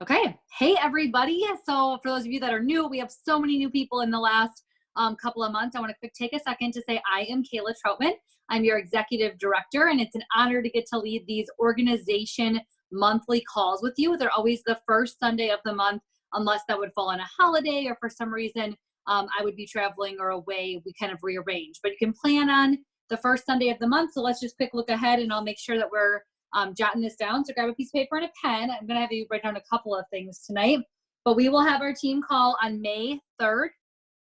Okay. Hey, everybody. So for those of you that are new, we have so many new people in the last couple of months. I want to take a second to say I am 𝗕𝒐𝒯 Trautmann. I'm your executive director, and it's an honor to get to lead these organization monthly calls with you. They're always the first Sunday of the month, unless that would fall on a holiday or for some reason I would be traveling or away. We kind of rearrange, but you can plan on the first Sunday of the month. So let's just quick look ahead, and I'll make sure that we're jotting this down. So grab a piece of paper and a pen. I'm going to have you write down a couple of things tonight, but we will have our team call on May 3rd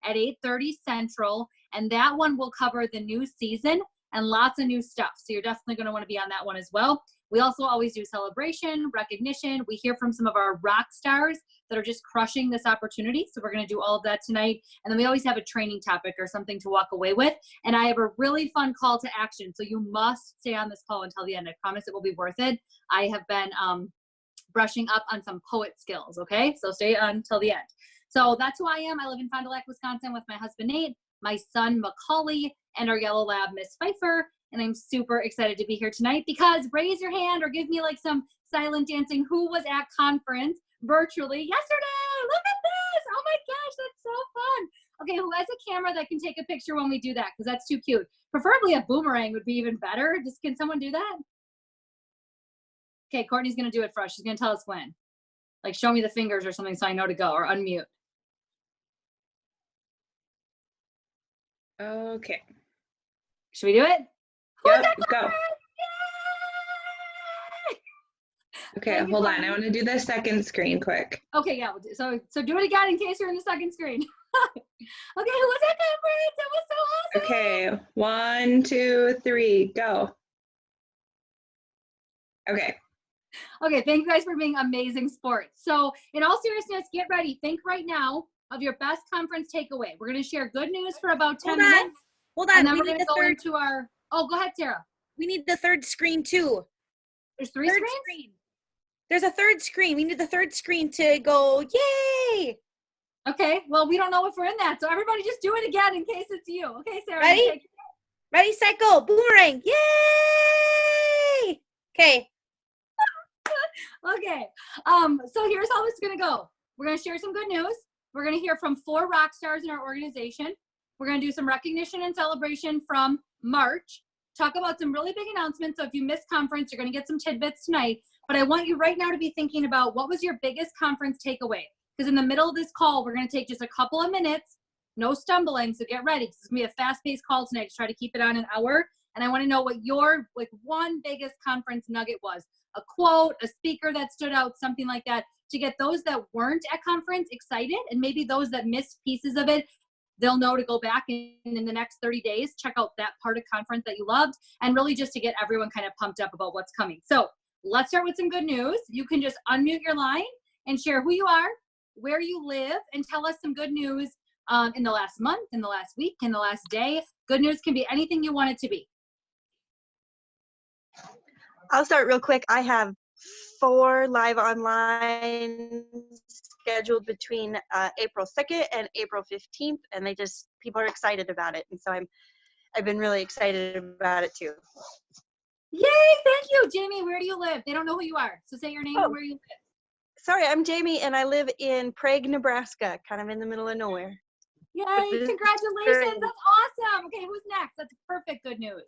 at 8:30 Central. And that one will cover the new season and lots of new stuff. So you're definitely going to want to be on that one as well. We also always do celebration, recognition. We hear from some of our rock stars that are just crushing this opportunity. So we're going to do all of that tonight. And then we always have a training topic or something to walk away with. And I have a really fun call to action. So you must stay on this call until the end. I promise it will be worth it. I have been brushing up on some poet skills. Okay. So stay on till the end. So that's who I am. I live in Fond du Lac, Wisconsin with my husband, Nate, my son, Macaulay, and our yellow lab, Miss Pfeiffer. And I'm super excited to be here tonight because raise your hand or give me like some silent dancing. Who was at conference virtually yesterday? Look at this. Oh my gosh, that's so fun. Okay, who has a camera that can take a picture when we do that? Because that's too cute. Preferably a boomerang would be even better. Just can someone do that? Okay, Courtney's going to do it for us. She's going to tell us when. Like show me the fingers or something so I know to go, or unmute. Okay. Should we do it? Yep, go. Okay, hold on. I want to do the second screen quick. Okay, yeah. We'll do, so do it again in case you're in the second screen. Okay, who was at conference? That was so awesome. Okay, 1, 2, 3, go. Okay. Okay, thank you guys for being amazing sports. So in all seriousness, get ready. Think right now of your best conference takeaway. We're going to share good news for about 10 minutes. Hold on. And then we're going to go into our, oh, go ahead, Sarah. We need the third screen too. There's three screens? There's a third screen. We need the third screen to go, yay! Okay, well, we don't know if we're in that. So everybody just do it again in case it's you. Okay, Sarah. Ready? Ready, set, go. Boomerang. Yay! Okay. Okay. So here's how this is going to go. We're going to share some good news. We're going to hear from 4 rock stars in our organization. We're going to do some recognition and celebration from March. Talk about some really big announcements. So if you missed conference, you're going to get some tidbits tonight. But I want you right now to be thinking about what was your biggest conference takeaway? Because in the middle of this call, we're going to take just a couple of minutes, no stumbling. So get ready. It's going to be a fast-paced call tonight to try to keep it on an hour. And I want to know what your one biggest conference nugget was. A quote, a speaker that stood out, something like that, to get those that weren't at conference excited, and maybe those that missed pieces of it, they'll know to go back in the next 30 days, check out that part of conference that you loved, and really just to get everyone kind of pumped up about what's coming. So let's start with some good news. You can just unmute your line and share who you are, where you live, and tell us some good news in the last month, in the last week, in the last day. Good news can be anything you want it to be. I'll start real quick. I have 4 live online scheduled between April 2nd and April 15th, and people are excited about it, and so I've been really excited about it too. Yay! Thank you, Jamie. Where do you live? They don't know who you are, so say your name and where you live. Sorry, I'm Jamie, and I live in Prague, Nebraska, kind of in the middle of nowhere. Yay! Congratulations! That's awesome. Okay, who's next? That's perfect. Good news.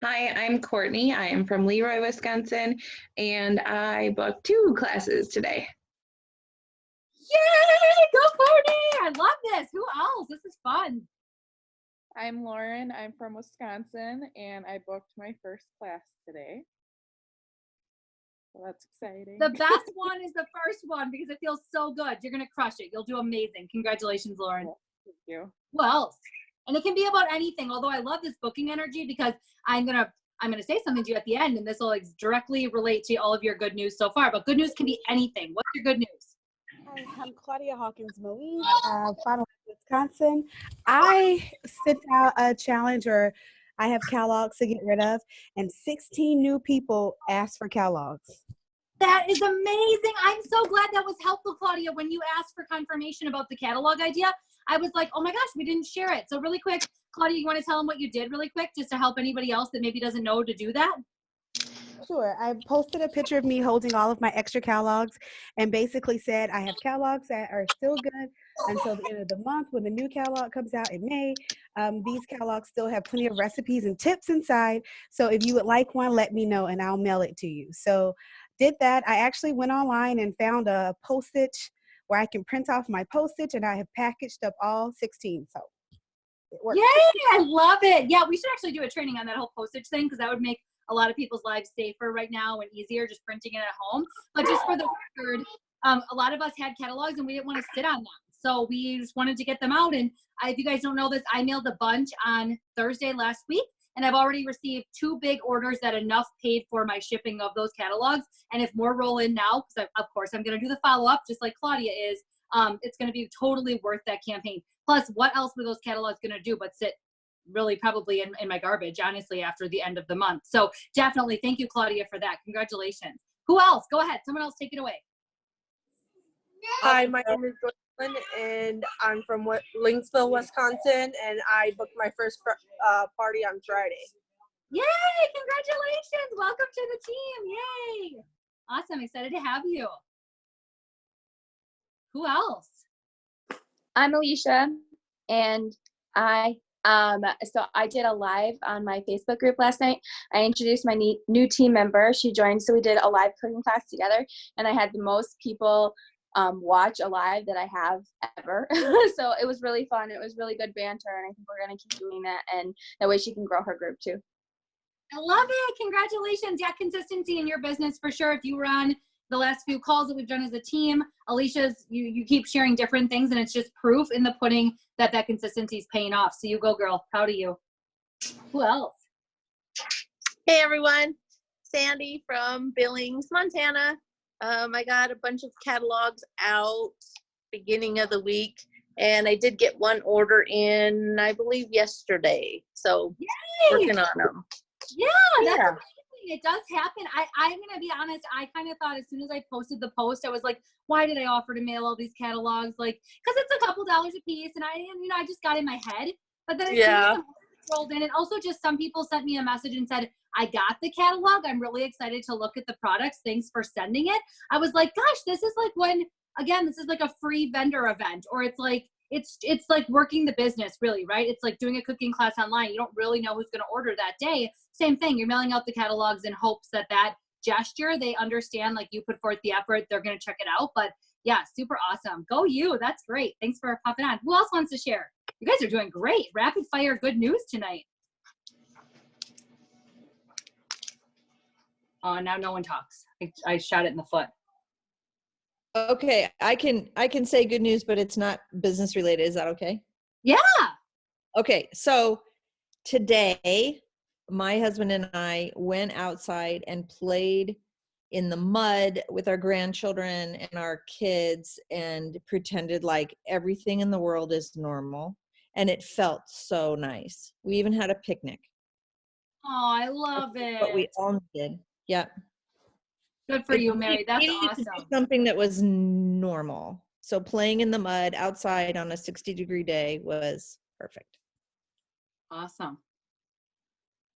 Hi, I'm Courtney. I am from Leroy, Wisconsin, and I booked 2 classes today. Yay! Go Courtney! I love this. Who else? This is fun. I'm Lauren. I'm from Wisconsin, and I booked my first class today. So that's exciting. The best one is the first one because it feels so good. You're going to crush it. You'll do amazing. Congratulations, Lauren. Thank you. Who else? And it can be about anything, although I love this booking energy because I'm gonna say something to you at the end, and this will directly relate to all of your good news so far. But good news can be anything. What's your good news? Hi, I'm Claudia Hawkins-Moe, Fond du Lac, Wisconsin. I sent out a challenge, or I have catalogs to get rid of, and 16 new people asked for catalogs. That is amazing. I'm so glad that was helpful, Claudia. When you asked for confirmation about the catalog idea, I was like, oh my gosh, we didn't share it. So really quick, Claudia, you want to tell them what you did really quick just to help anybody else that maybe doesn't know to do that? Sure. I posted a picture of me holding all of my extra catalogs and basically said I have catalogs that are still good until the end of the month. When the new catalog comes out in May, these catalogs still have plenty of recipes and tips inside. So if you would like one, let me know and I'll mail it to you. So did that. I actually went online and found a postage where I can print off my postage, and I have packaged up all 16. So it works. Yay, I love it. Yeah, we should actually do a training on that whole postage thing, because that would make a lot of people's lives safer right now and easier just printing it at home. But just for the record, a lot of us had catalogs and we didn't want to sit on them. So we just wanted to get them out. And if you guys don't know this, I mailed a bunch on Thursday last week, and I've already received 2 big orders that enough paid for my shipping of those catalogs. And if more roll in now, because of course I'm going to do the follow-up just like Claudia is, it's going to be totally worth that campaign. Plus, what else were those catalogs going to do but sit really probably in my garbage, honestly, after the end of the month. So definitely thank you, Claudia, for that. Congratulations. Who else? Go ahead. Someone else take it away. Hi, my name is Jordan, and I'm from Linksville, Wisconsin, and I booked my first party on Friday. Yay! Congratulations. Welcome to the team. Yay. Awesome. Excited to have you. Who else? I'm Alicia, and so I did a live on my Facebook group last night. I introduced my new team member. She joined, so we did a live cooking class together, and I had the most people watch a live that I have ever. So it was really fun. It was really good banter, and I think we're going to keep doing that, and that way she can grow her group too. I love it. Congratulations. Yeah, consistency in your business for sure. If you were on the last few calls that we've done as a team, Alicia's, you keep sharing different things, and it's just proof in the pudding that consistency is paying off. So you go, girl. Proud of you. Who else? Hey everyone, Sandy from Billings, Montana. I got a bunch of catalogs out beginning of the week, and I did get one order in, I believe, yesterday. So Yay! working on them. Yeah, that's amazing. It does happen. I'm going to be honest. I kind of thought as soon as I posted the post, I was like, why did I offer to mail all these catalogs? Like, because it's a couple dollars a piece, and I just got in my head. But then as soon as the rolled in, and also just some people sent me a message and said, I got the catalog. I'm really excited to look at the products. Thanks for sending it. I was like, gosh, this is like this is like a free vendor event, or it's like working the business, really, right? It's like doing a cooking class online. You don't really know who's going to order that day. Same thing. You're mailing out the catalogs in hopes that gesture, they understand, like, you put forth the effort, they're going to check it out. But yeah, super awesome. Go you. That's great. Thanks for popping on. Who else wants to share? You guys are doing great. Rapid fire good news tonight. Oh, now no one talks. I shot it in the foot. Okay, I can say good news, but it's not business related. Is that okay? Yeah. Okay, so today my husband and I went outside and played in the mud with our grandchildren and our kids and pretended like everything in the world is normal, and it felt so nice. We even had a picnic. Oh, I love it. What we all did. Yeah. Good for you, Mary. That's awesome. To do something that was normal. So playing in the mud outside on a 60-degree day was perfect. Awesome.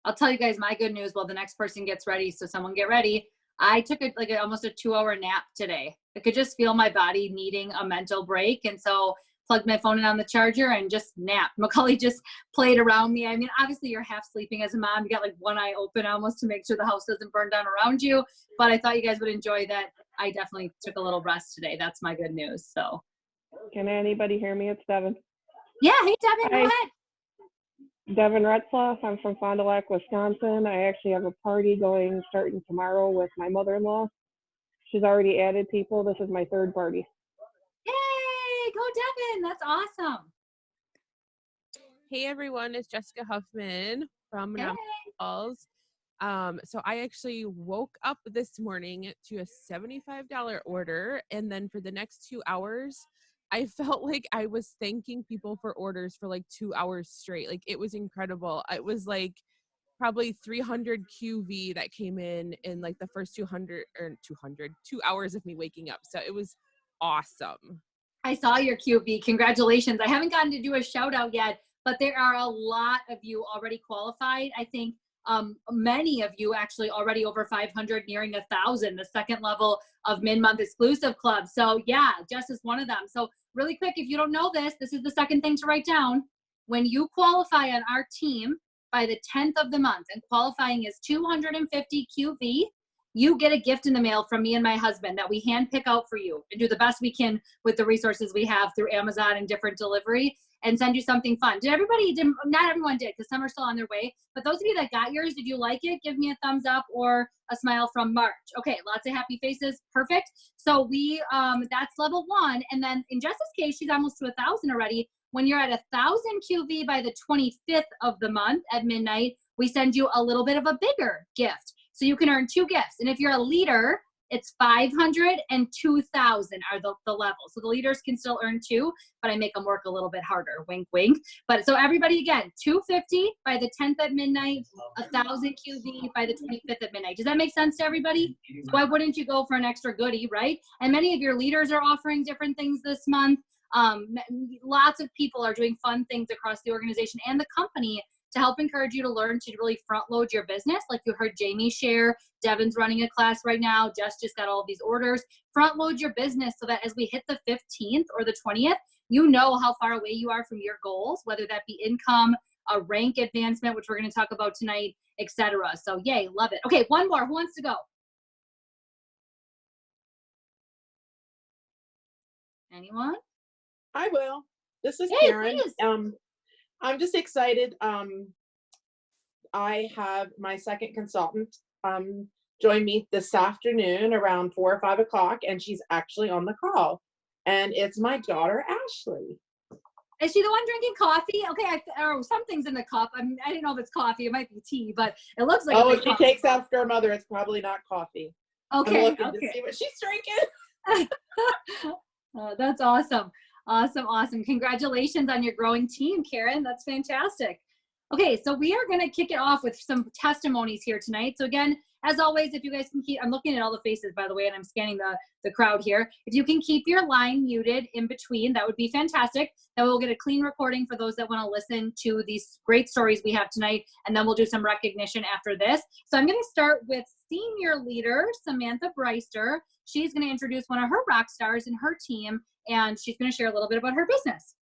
I'll tell you guys my good news while the next person gets ready. So someone get ready. I took almost a 2-hour nap today. I could just feel my body needing a mental break. And so plugged my phone in on the charger and just napped. Macaulay just played around me. I mean, obviously you're half sleeping as a mom. You got like one eye open almost to make sure the house doesn't burn down around you. But I thought you guys would enjoy that. I definitely took a little rest today. That's my good news. So. Can anybody hear me? It's Devin. Yeah. Hey, Devin. Go ahead. Devin Retzloff. I'm from Fond du Lac, Wisconsin. I actually have a party starting tomorrow with my mother-in-law. She's already added people. This is my 3rd party. Yay! Go Devin! That's awesome. Hey everyone, it's Jessica Huffman from Falls. So I actually woke up this morning to a $75 order, and then for the next 2 hours, I felt like I was thanking people for orders for like 2 hours straight. Like, it was incredible. It was like probably 300 QV that came in like the first 2 hours of me waking up. So it was awesome. I saw your QV. Congratulations. I haven't gotten to do a shout out yet, but there are a lot of you already qualified. I think Many of you actually already over 500, nearing 1,000, the second level of mid-month exclusive club. So yeah, Jess is one of them. So really quick, if you don't know this, this is the second thing to write down. When you qualify on our team by the 10th of the month, and qualifying is 250 QV, you get a gift in the mail from me and my husband that we hand pick out for you and do the best we can with the resources we have through Amazon and different delivery, and send you something fun. Not everyone did, because some are still on their way, but those of you that got yours, did you like it? Give me a thumbs up or a smile from March. Okay, lots of happy faces, perfect. So we, that's level 1. And then in Jess's case, she's almost to 1,000 already. When you're at 1,000 QV by the 25th of the month at midnight, we send you a little bit of a bigger gift. So you can earn 2 gifts. And if you're a leader, it's 500 and 2,000 are the levels. So the leaders can still earn 2, but I make them work a little bit harder. Wink, wink. But so everybody, again, 250 by the 10th at midnight, 1,000 QV by the 25th at midnight. Does that make sense to everybody? So why wouldn't you go for an extra goodie, right? And many of your leaders are offering different things this month. Lots of people are doing fun things across the organization and the company to help encourage you to learn to really front load your business. Like you heard Jamie share, Devin's running a class right now. Jess just got all of these orders. Front load your business so that as we hit the 15th or the 20th, you know how far away you are from your goals, whether that be income, a rank advancement, which we're going to talk about tonight, etc. So yay, love it. Okay, one more. Who wants to go? Anyone? I will. This is Hey, Karen. please. I'm just excited. I have my second consultant join me this afternoon around 4 or 5 o'clock, and she's actually on the call. And it's my daughter, Ashley. Is she the one drinking coffee? Okay, something's in the cup. I didn't know if it's coffee. It might be tea, but it looks like. Oh, if she takes after her mother, it's probably not coffee. Okay, I'm looking to see what she's drinking. That's awesome. Awesome. Congratulations on your growing team, Karen. That's fantastic. Okay, so we are going to kick it off with some testimonies here tonight. So again, as always, if you guys can keep, I'm looking at all the faces, by the way, and I'm scanning the crowd here. If you can keep your line muted in between, that would be fantastic. Then we'll get a clean recording for those that want to listen to these great stories we have tonight, and then we'll do some recognition after this. So I'm going to start with senior leader, Samantha Breister. She's going to introduce one of her rock stars in her team, and she's going to share a little bit about her business.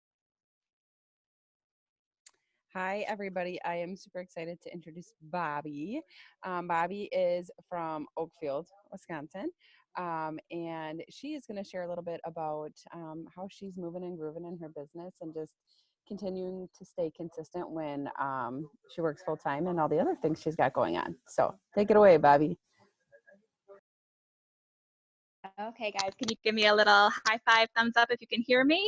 Hi, everybody. I am super excited to introduce Bobby. Bobby is from Oakfield, Wisconsin, and she is going to share a little bit about how she's moving and grooving in her business and just continuing to stay consistent when she works full-time and all the other things she's got going on. So take it away, Bobby. Okay, guys, can you give me a little high five, thumbs up if you can hear me?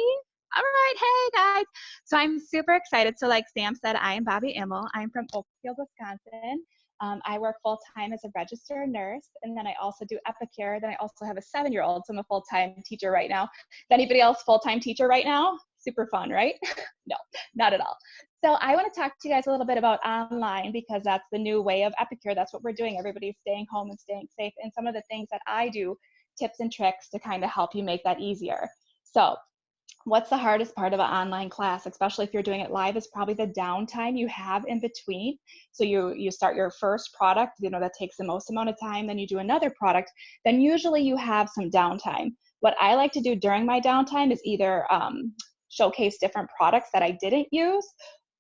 All right, hey guys. So I'm super excited. So like Sam said, I am Bobby Immel. I'm from Oakfield, Wisconsin. I work full-time as a registered nurse, and then I also do epicure. Then I also have a 7-year-old, so I'm a full-time teacher right now. Is anybody else full-time teacher right now? Super fun, right? No, not at all. So I want to talk to you guys a little bit about online, because that's the new way of epicure. That's what we're doing. Everybody's staying home and staying safe. And some of the things that I do, tips and tricks to kind of help you make that easier. So what's the hardest part of an online class, especially if you're doing it live, is probably the downtime you have in between. So you start your first product, that takes the most amount of time, then you do another product, then usually you have some downtime. What I like to do during my downtime is either showcase different products that I didn't use,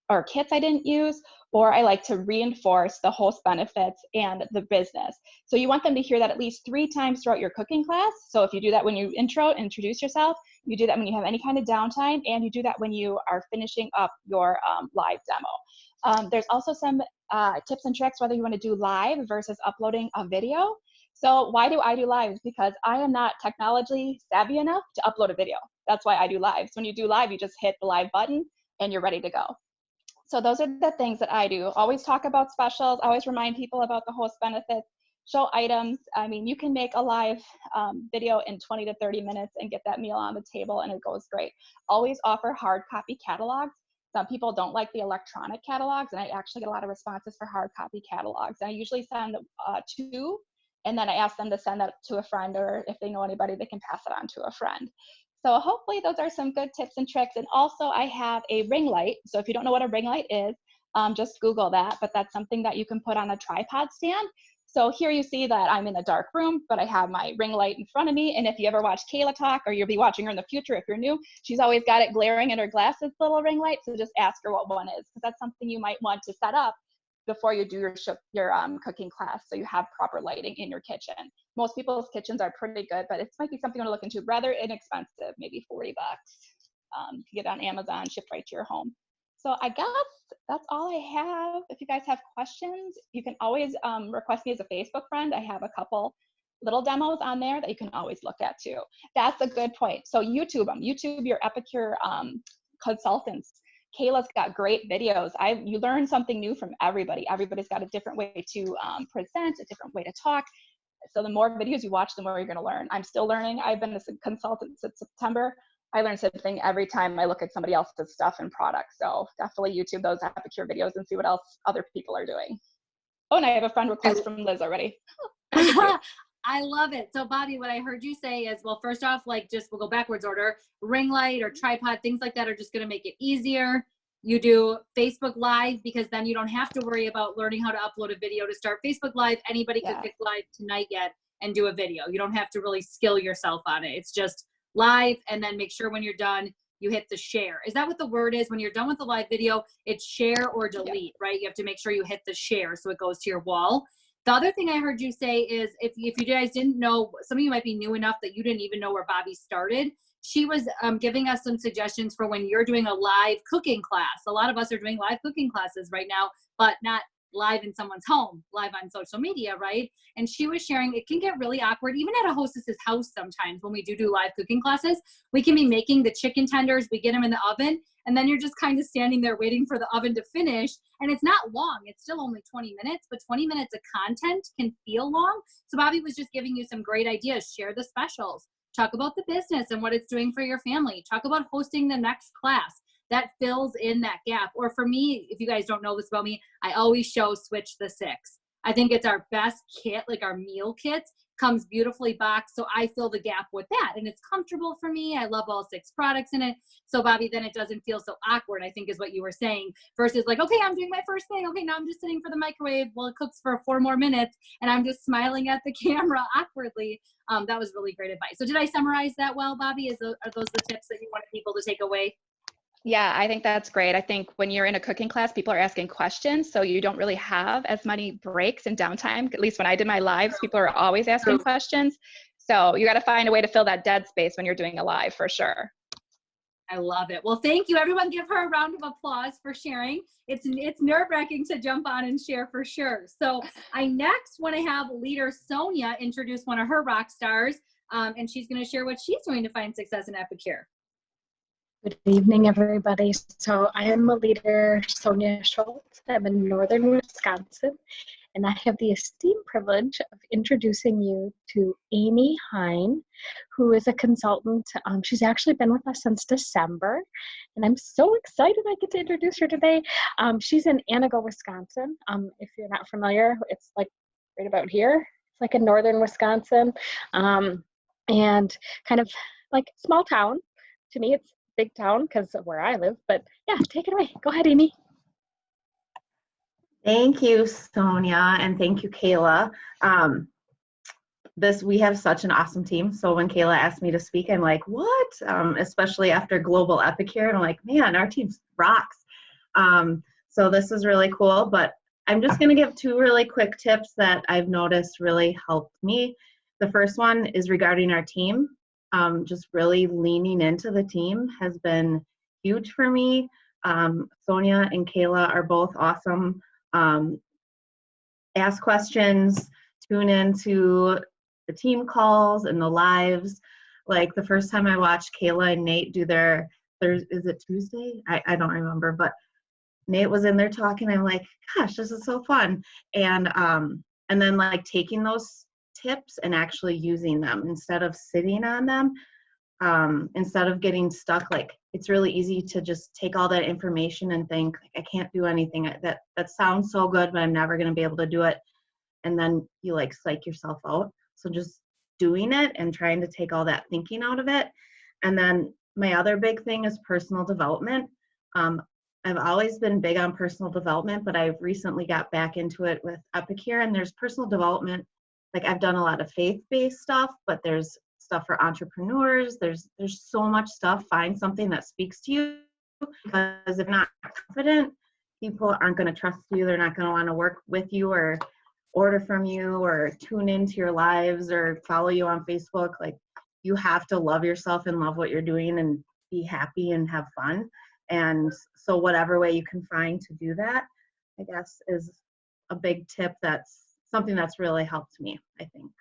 or kits I didn't use, or I like to reinforce the host benefits and the business. So you want them to hear that at least 3 times throughout your cooking class. So if you do that when you introduce yourself, you do that when you have any kind of downtime, and you do that when you are finishing up your live demo. There's also some tips and tricks whether you want to do live versus uploading a video. So why do I do lives? Because I am not technologically savvy enough to upload a video. That's why I do lives. When you do live, you just hit the live button and you're ready to go. So those are the things that I do. Always talk about specials, always remind people about the host benefits, show items. I mean, you can make a live video in 20 to 30 minutes and get that meal on the table, and it goes great. Always offer hard copy catalogs. Some people don't like the electronic catalogs, and I actually get a lot of responses for hard copy catalogs. And I usually send 2, and then I ask them to send that to a friend, or if they know anybody, they can pass it on to a friend. So hopefully those are some good tips and tricks. And also I have a ring light. So if you don't know what a ring light is, Just Google that, but that's something that you can put on a tripod stand. So here you see that I'm in a dark room, but I have my ring light in front of me. And if you ever watch Kayla talk, or you'll be watching her in the future if you're new, she's always got it glaring in her glasses, little ring light. So just ask her what one is, because that's something you might want to set up before you do your cooking class, so you have proper lighting in your kitchen. Most people's kitchens are pretty good, but it might be something to look into. Rather inexpensive, maybe $40. You get it on Amazon, shipped right to your home. So I guess that's all I have. If you guys have questions, you can always request me as a Facebook friend. I have a couple little demos on there that you can always look at too. That's a good point. So YouTube them. YouTube your epicure consultants. Kayla's got great videos. You learn something new from everybody. Everybody's got a different way to present, a different way to talk. So the more videos you watch, the more you're going to learn. I'm still learning. I've been a consultant since September. I learn something every time I look at somebody else's stuff and products. So definitely YouTube those epicure videos and see what else other people are doing. Oh, and I have a friend request from Liz already. I love it. So Bobby, what I heard you say is, well, first off, like just we'll go backwards order, ring light or tripod, things like that are just going to make it easier. You do Facebook Live, because then you don't have to worry about learning how to upload a video to start Facebook Live. Anybody could click live tonight yet and do a video. You don't have to really skill yourself on it. It's just live, and then make sure when you're done, you hit the share. Is that what the word is? When you're done with the live video, it's share or delete, right? You have to make sure you hit the share so it goes to your wall. The other thing I heard you say is, if you guys didn't know, some of you might be new enough that you didn't even know where Bobby started. She was giving us some suggestions for when you're doing a live cooking class. A lot of us are doing live cooking classes right now, but not live in someone's home, live on social media, right? And she was sharing, it can get really awkward, even at a hostess's house sometimes when we do live cooking classes. We can be making the chicken tenders, we get them in the oven, and then you're just kind of standing there waiting for the oven to finish. And it's not long, it's still only 20 minutes, but 20 minutes of content can feel long. So Bobby was just giving you some great ideas. Share the specials, talk about the business and what it's doing for your family, talk about hosting the next class. That fills in that gap. Or for me, if you guys don't know this about me, I always show Switch the Six. I think it's our best kit, like our meal kits, comes beautifully boxed. So I fill the gap with that, and it's comfortable for me. I love all 6 products in it. So Bobby, then it doesn't feel so awkward, I think is what you were saying, versus like, okay, I'm doing my first thing. Okay, now I'm just sitting for the microwave. Well, it cooks for 4 more minutes and I'm just smiling at the camera awkwardly. That was really great advice. So did I summarize that well, Bobby? Are those the tips that you wanted people to take away? Yeah, I think that's great. I think when you're in a cooking class, people are asking questions, so you don't really have as many breaks and downtime. At least when I did my lives, people are always asking questions. So you got to find a way to fill that dead space when you're doing a live, for sure. I love it. Well, thank you. Everyone give her a round of applause for sharing. It's nerve-wracking to jump on and share for sure. So I next want to have leader Sonia introduce one of her rock stars, and she's going to share what she's doing to find success in Epicure. Good evening, everybody. So I am a leader, Sonia Schultz. I'm in northern Wisconsin, and I have the esteemed privilege of introducing you to Amy Hine, who is a consultant. She's actually been with us since December, and I'm so excited I get to introduce her today. She's in Antigo, Wisconsin. If you're not familiar, it's like right about here. It's like in northern Wisconsin, and kind of like small town. To me, it's big town because of where I live, but yeah, take it away. Go ahead, Amy. Thank you, Sonia, and thank you, Kayla. We have such an awesome team. So when Kayla asked me to speak, I'm like, what? Especially after Global Epicure, and I'm like, man, our team rocks. So this is really cool, but I'm just gonna give 2 really quick tips that I've noticed really helped me. The first one is regarding our team. Just really leaning into the team has been huge for me. Sonia and Kayla are both awesome. Ask questions, tune into the team calls and the lives. Like the first time I watched Kayla and Nate do their, is it Tuesday? I don't remember, but Nate was in there talking. I'm like, gosh, this is so fun. And then like taking those tips and actually using them instead of sitting on them, instead of getting stuck. Like it's really easy to just take all that information and think like, I can't do anything. That sounds so good, but I'm never going to be able to do it. And then you like psych yourself out. So just doing it and trying to take all that thinking out of it. And then my other big thing is personal development. I've always been big on personal development, but I've recently got back into it with 𝗕ci𝒃, and there's personal development. Like I've done a lot of faith-based stuff, but there's stuff for entrepreneurs. There's so much stuff. Find something that speaks to you, because if you're not confident, people aren't going to trust you. They're not going to want to work with you or order from you or tune into your lives or follow you on Facebook. Like you have to love yourself and love what you're doing and be happy and have fun. And so whatever way you can find to do that, I guess, is a big tip. That's something that's really helped me, I think.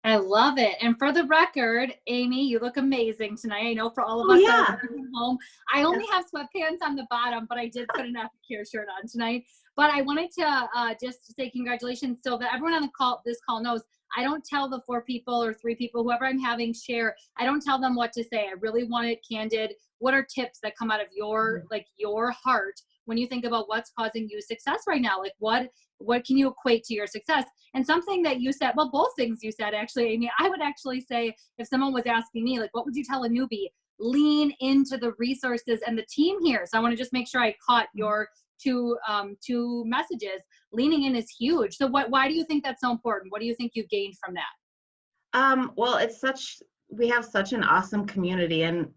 I love it. And for the record, Amy, you look amazing tonight. I know for all of us that are working from home, I only have sweatpants on the bottom, but I did put an 𝗕ci𝒃 shirt on tonight. But I wanted to just say congratulations so that everyone on the call, this call knows, I don't tell the 4 people or 3 people, whoever I'm having share, I don't tell them what to say. I really want it candid. What are tips that come out of your, like your heart when you think about what's causing you success right now? Like what can you equate to your success? And something that you said, well, both things you said, actually, Amy, I would actually say, if someone was asking me, like, what would you tell a newbie? Lean into the resources and the team here. So I want to just make sure I caught your two messages. Leaning in is huge. So why do you think that's so important? What do you think you gained from that? Well, we have such an awesome community, and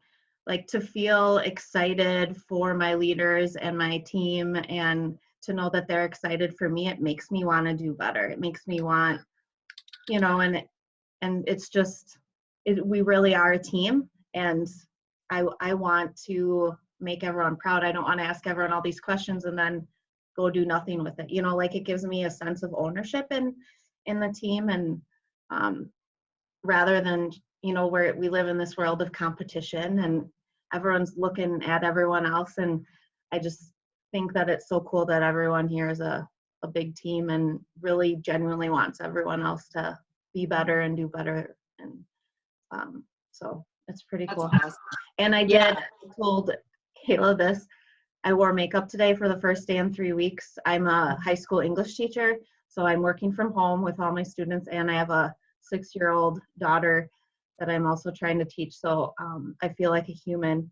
like to feel excited for my leaders and my team, and to know that they're excited for me, it makes me want to do better. It makes me want, you know, and it's just, we really are a team, and I want to make everyone proud. I don't want to ask everyone all these questions and then go do nothing with it. You know, like it gives me a sense of ownership in the team, and rather than, you know, where we live in this world of competition and everyone's looking at everyone else. And I just think that it's so cool that everyone here is a big team and really genuinely wants everyone else to be better and do better. And so it's pretty cool. Awesome. And I told Kayla this, I wore makeup today for the first day in 3 weeks. I'm a high school English teacher, so I'm working from home with all my students, and I have a 6-year-old daughter that I'm also trying to teach. So I feel like a human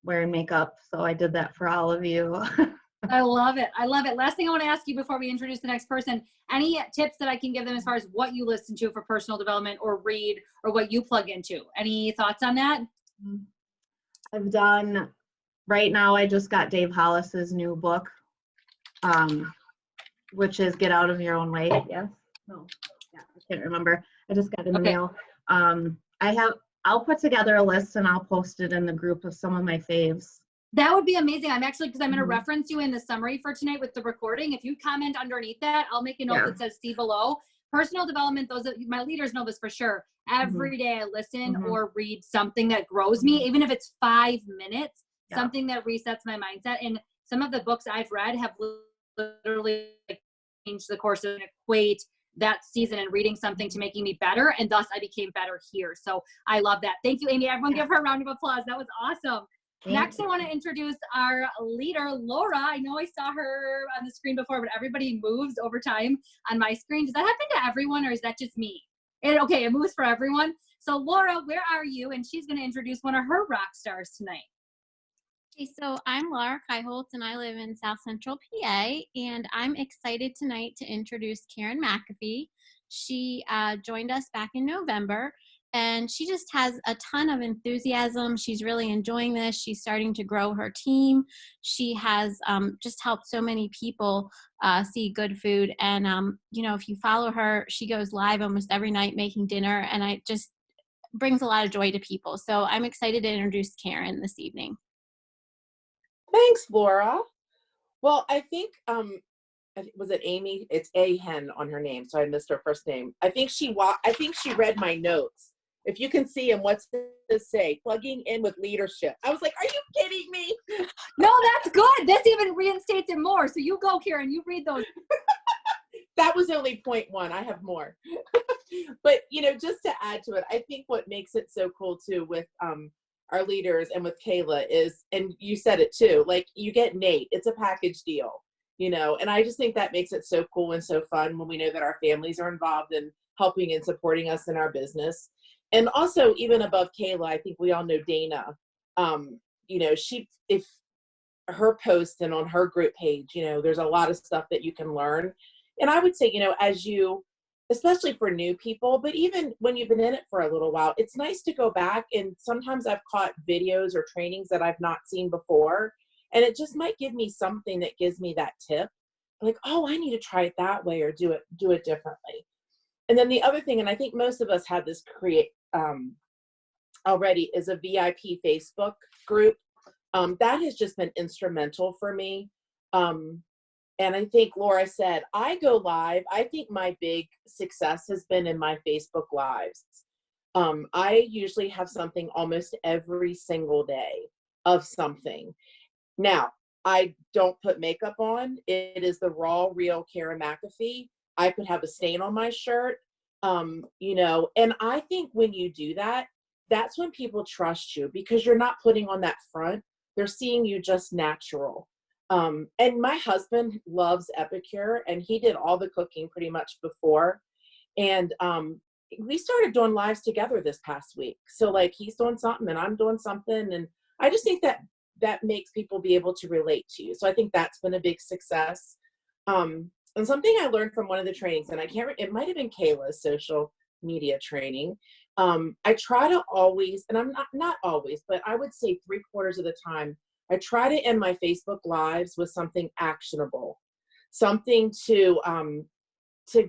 wearing makeup. So I did that for all of you. I love it. I love it. Last thing I want to ask you before we introduce the next person, any tips that I can give them as far as what you listen to for personal development or read, or what you plug into? Any thoughts on that? I've done, right now I just got Dave Hollis's new book, which is Get Out of Your Own Way. Yes? No. Yeah, I can't remember. I just got it in the mail. I'll put together a list and I'll post it in the group of some of my faves. That would be amazing. I'm actually, because I'm going to reference you in the summary for tonight with the recording. If you comment underneath that, I'll make a note that says see below. Personal development, my leaders know this for sure. Every day I listen or read something that grows me, even if it's 5 minutes, something that resets my mindset. And some of the books I've read have literally changed the course and equate that season and reading something to making me better. And thus I became better here. So I love that. Thank you, Amy. Everyone give her a round of applause. That was awesome. Next, I want to introduce our leader, Laura. I know I saw her on the screen before, but everybody moves over time on my screen. Does that happen to everyone, or is that just me? Okay, it moves for everyone. So Laura, where are you? And she's going to introduce one of her rock stars tonight. Okay, so I'm Laura Kaiholt, and I live in South Central PA, and I'm excited tonight to introduce Karen McAfee. She joined us back in November, and she just has a ton of enthusiasm. She's really enjoying this. She's starting to grow her team. She has just helped so many people see good food. And, you know, if you follow her, she goes live almost every night making dinner, and it just brings a lot of joy to people. So I'm excited to introduce Karen this evening. Thanks, Laura. Well, I think, was it Amy? It's A-hen on her name, so I missed her first name. I think she read my notes. If you can see them, what's this say? Plugging in with leadership. I was like, are you kidding me? No, that's good. This even reinstates it more. So you go, Karen, you read those. That was only point 1. I have more. But, you know, just to add to it, I think what makes it so cool too with our leaders and with Kayla is, and you said it too, like you get Nate, it's a package deal, you know, and I just think that makes it so cool and so fun when we know that our families are involved in helping and supporting us in our business. And also, even above Kayla, I think we all know Dana. You know, if her post and on her group page, you know, there's a lot of stuff that you can learn. And I would say, you know, as you, especially for new people, but even when you've been in it for a little while, it's nice to go back. And sometimes I've caught videos or trainings that I've not seen before, and it just might give me something that gives me that tip, like, oh, I need to try it that way or do it differently. And then the other thing, and I think most of us have this already, is a VIP Facebook group. That has just been instrumental for me. And I think Laura said, I go live. I think my big success has been in my Facebook lives. I usually have something almost every single day of something. Now, I don't put makeup on. It is the raw, real 𝒕𝒐𝒊𝒏𝒕𔒔. I could have a stain on my shirt, you know, and I think when you do that, that's when people trust you, because you're not putting on that front. They're seeing you just natural. And my husband loves 𝗕ci𝒄𝒄𝒄, and he did all the cooking pretty much before. And we started doing lives together this past week. So like, he's doing something and I'm doing something. And I just think that that makes people be able to relate to you. So I think that's been a big success. And something I learned from one of the trainings, and it might have been Kayla's social media training. I try to always, and I'm not always, but I would say 3/4 of the time, I try to end my Facebook lives with something actionable, something to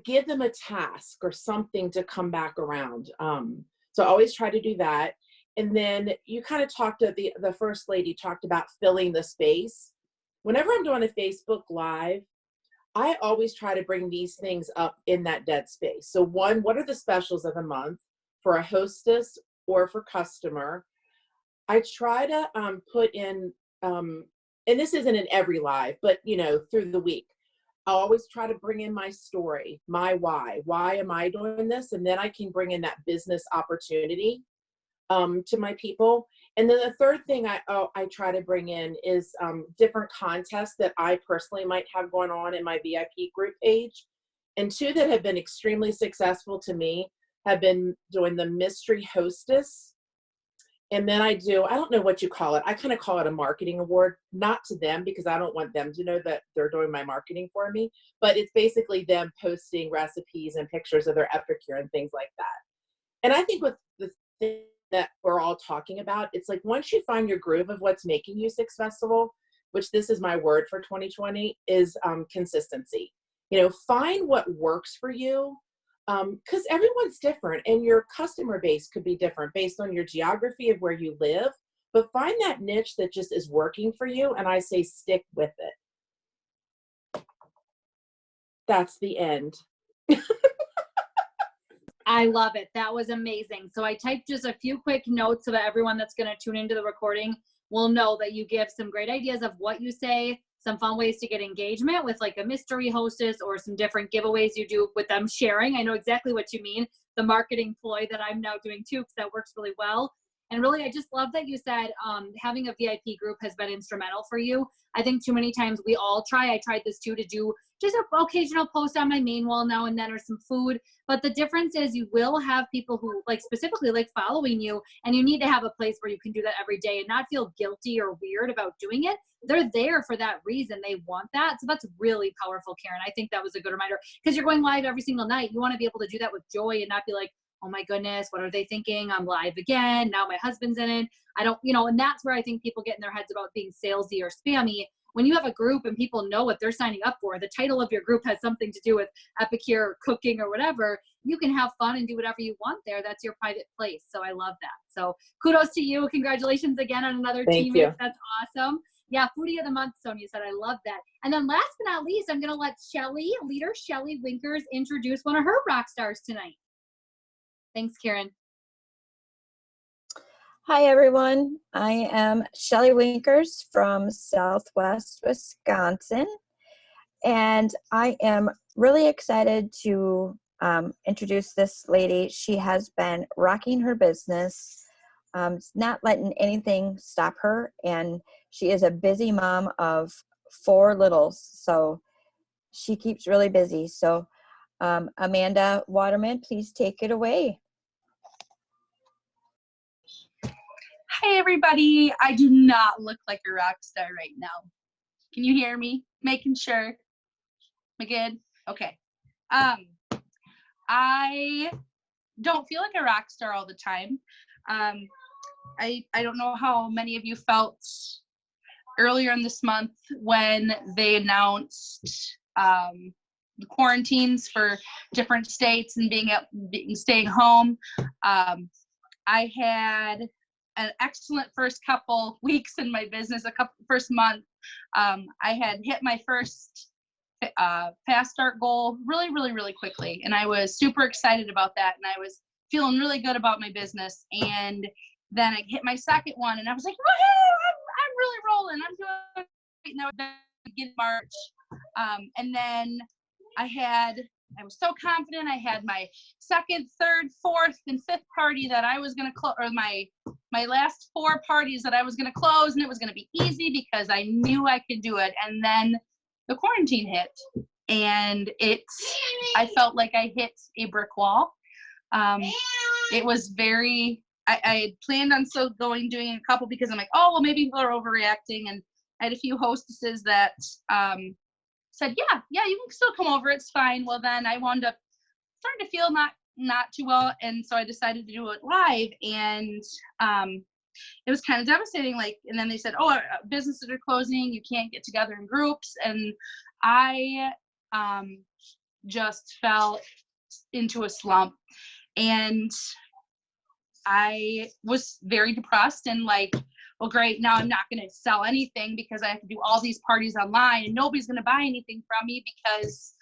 give them a task or something to come back around. So I always try to do that. And then you kind of talked to the first lady talked about filling the space. Whenever I'm doing a Facebook live, I always try to bring these things up in that dead space. So one, what are the specials of the month for a hostess or for customer? I try to put in, and this isn't in every live, but you know, through the week, I always try to bring in my story, my why am I doing this? And then I can bring in that business opportunity to my people. And then the third thing I try to bring in is different contests that I personally might have going on in my VIP group page. And two that have been extremely successful to me have been doing the mystery hostess. And then I don't know what you call it. I kind of call it a marketing award, not to them, because I don't want them to know that they're doing my marketing for me, but it's basically them posting recipes and pictures of their 𝗕ci𝒄𝒄𝒄 and things like that. And I think with the thing that we're all talking about, it's like, once you find your groove of what's making you successful, which this is my word for 2020, is consistency. You know, find what works for you. Because everyone's different, and your customer base could be different based on your geography of where you live, but find that niche that just is working for you, and I say stick with it. That's the end. I love it. That was amazing. So I typed just a few quick notes so that everyone that's going to tune into the recording will know that you give some great ideas of what you say, some fun ways to get engagement with like a mystery hostess, or some different giveaways you do with them sharing. I know exactly what you mean. The marketing ploy that I'm now doing too, because that works really well. And really, I just love that you said having a VIP group has been instrumental for you. I think too many times we all try. I tried this too, to do just an occasional post on my main wall now and then, or some food. But the difference is you will have people who like specifically like following you, and you need to have a place where you can do that every day and not feel guilty or weird about doing it. They're there for that reason. They want that. So that's really powerful, Karen. I think that was a good reminder, because you're going live every single night. You want to be able to do that with joy and not be like, oh my goodness, what are they thinking? I'm live again. Now my husband's in it. I don't, you know, and that's where I think people get in their heads about being salesy or spammy. When you have a group and people know what they're signing up for, the title of your group has something to do with 𝗕ci𝒄𝒄𝒄 or cooking or whatever, you can have fun and do whatever you want there. That's your private place. So I love that. So kudos to you. Congratulations again on another Thank teammate. you. That's awesome. Yeah, Foodie of the Month, Sonia said. I love that. And then last but not least, I'm going to let leader Shelly Winkers, introduce one of her rock stars tonight. Thanks, Karen. Hi, everyone. I am Shelly Winkers from Southwest Wisconsin, and I am really excited to introduce this lady. She has been rocking her business, not letting anything stop her, and she is a busy mom of 4 littles, so she keeps really busy. So Amanda Waterman, please take it away. Hey everybody, I do not look like a rock star right now. Can you hear me? Making sure. Am I good? Okay. I don't feel like a rock star all the time. I don't know how many of you felt earlier in this month when they announced the quarantines for different states and staying home. I had an excellent first couple weeks in my business, first month. I had hit my first fast start goal really quickly, and I was super excited about that, and I was feeling really good about my business. And then I hit my second one, and I was like, woohoo, I'm really rolling, I'm doing great. And that was beginning March, and then I was so confident. I had my second, third, fourth, and fifth party that I was going to close, or my last 4 parties that I was going to close, and it was going to be easy because I knew I could do it. And then the quarantine hit, and I felt like I hit a brick wall. It was very, I had planned on doing a couple because I'm like, oh, well, maybe people are overreacting. And I had a few hostesses that said, yeah, you can still come over, it's fine. Well, then I wound up starting to feel not too well, and so I decided to do it live, and it was kind of devastating. And then they said, oh, businesses are closing, you can't get together in groups, and I just fell into a slump, and I was very depressed and well, great, now I'm not going to sell anything because I have to do all these parties online, and nobody's going to buy anything from me because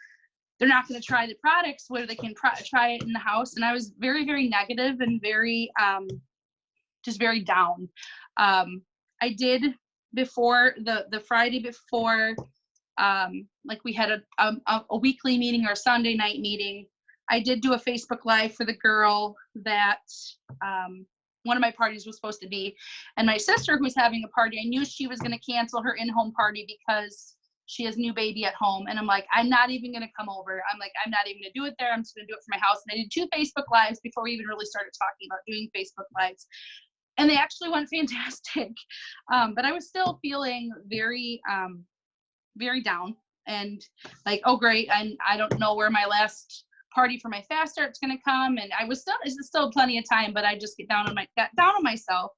they're not going to try the products where they can try it in the house. And I was very, very negative and very, just very down. I did before the Friday before, we had a weekly meeting or a Sunday night meeting. I did do a Facebook Live for the girl that one of my parties was supposed to be. And my sister, who's having a party, I knew she was going to cancel her in-home party because she has a new baby at home. And I'm like, I'm not even going to come over. I'm like, I'm not even going to do it there. I'm just going to do it from my house. And I did 2 Facebook Lives before we even really started talking about doing Facebook Lives. And they actually went fantastic. But I was still feeling very, very down. And oh, great. I don't know where my last party for my fast start's going to come. And it's still plenty of time, but I just got down on myself.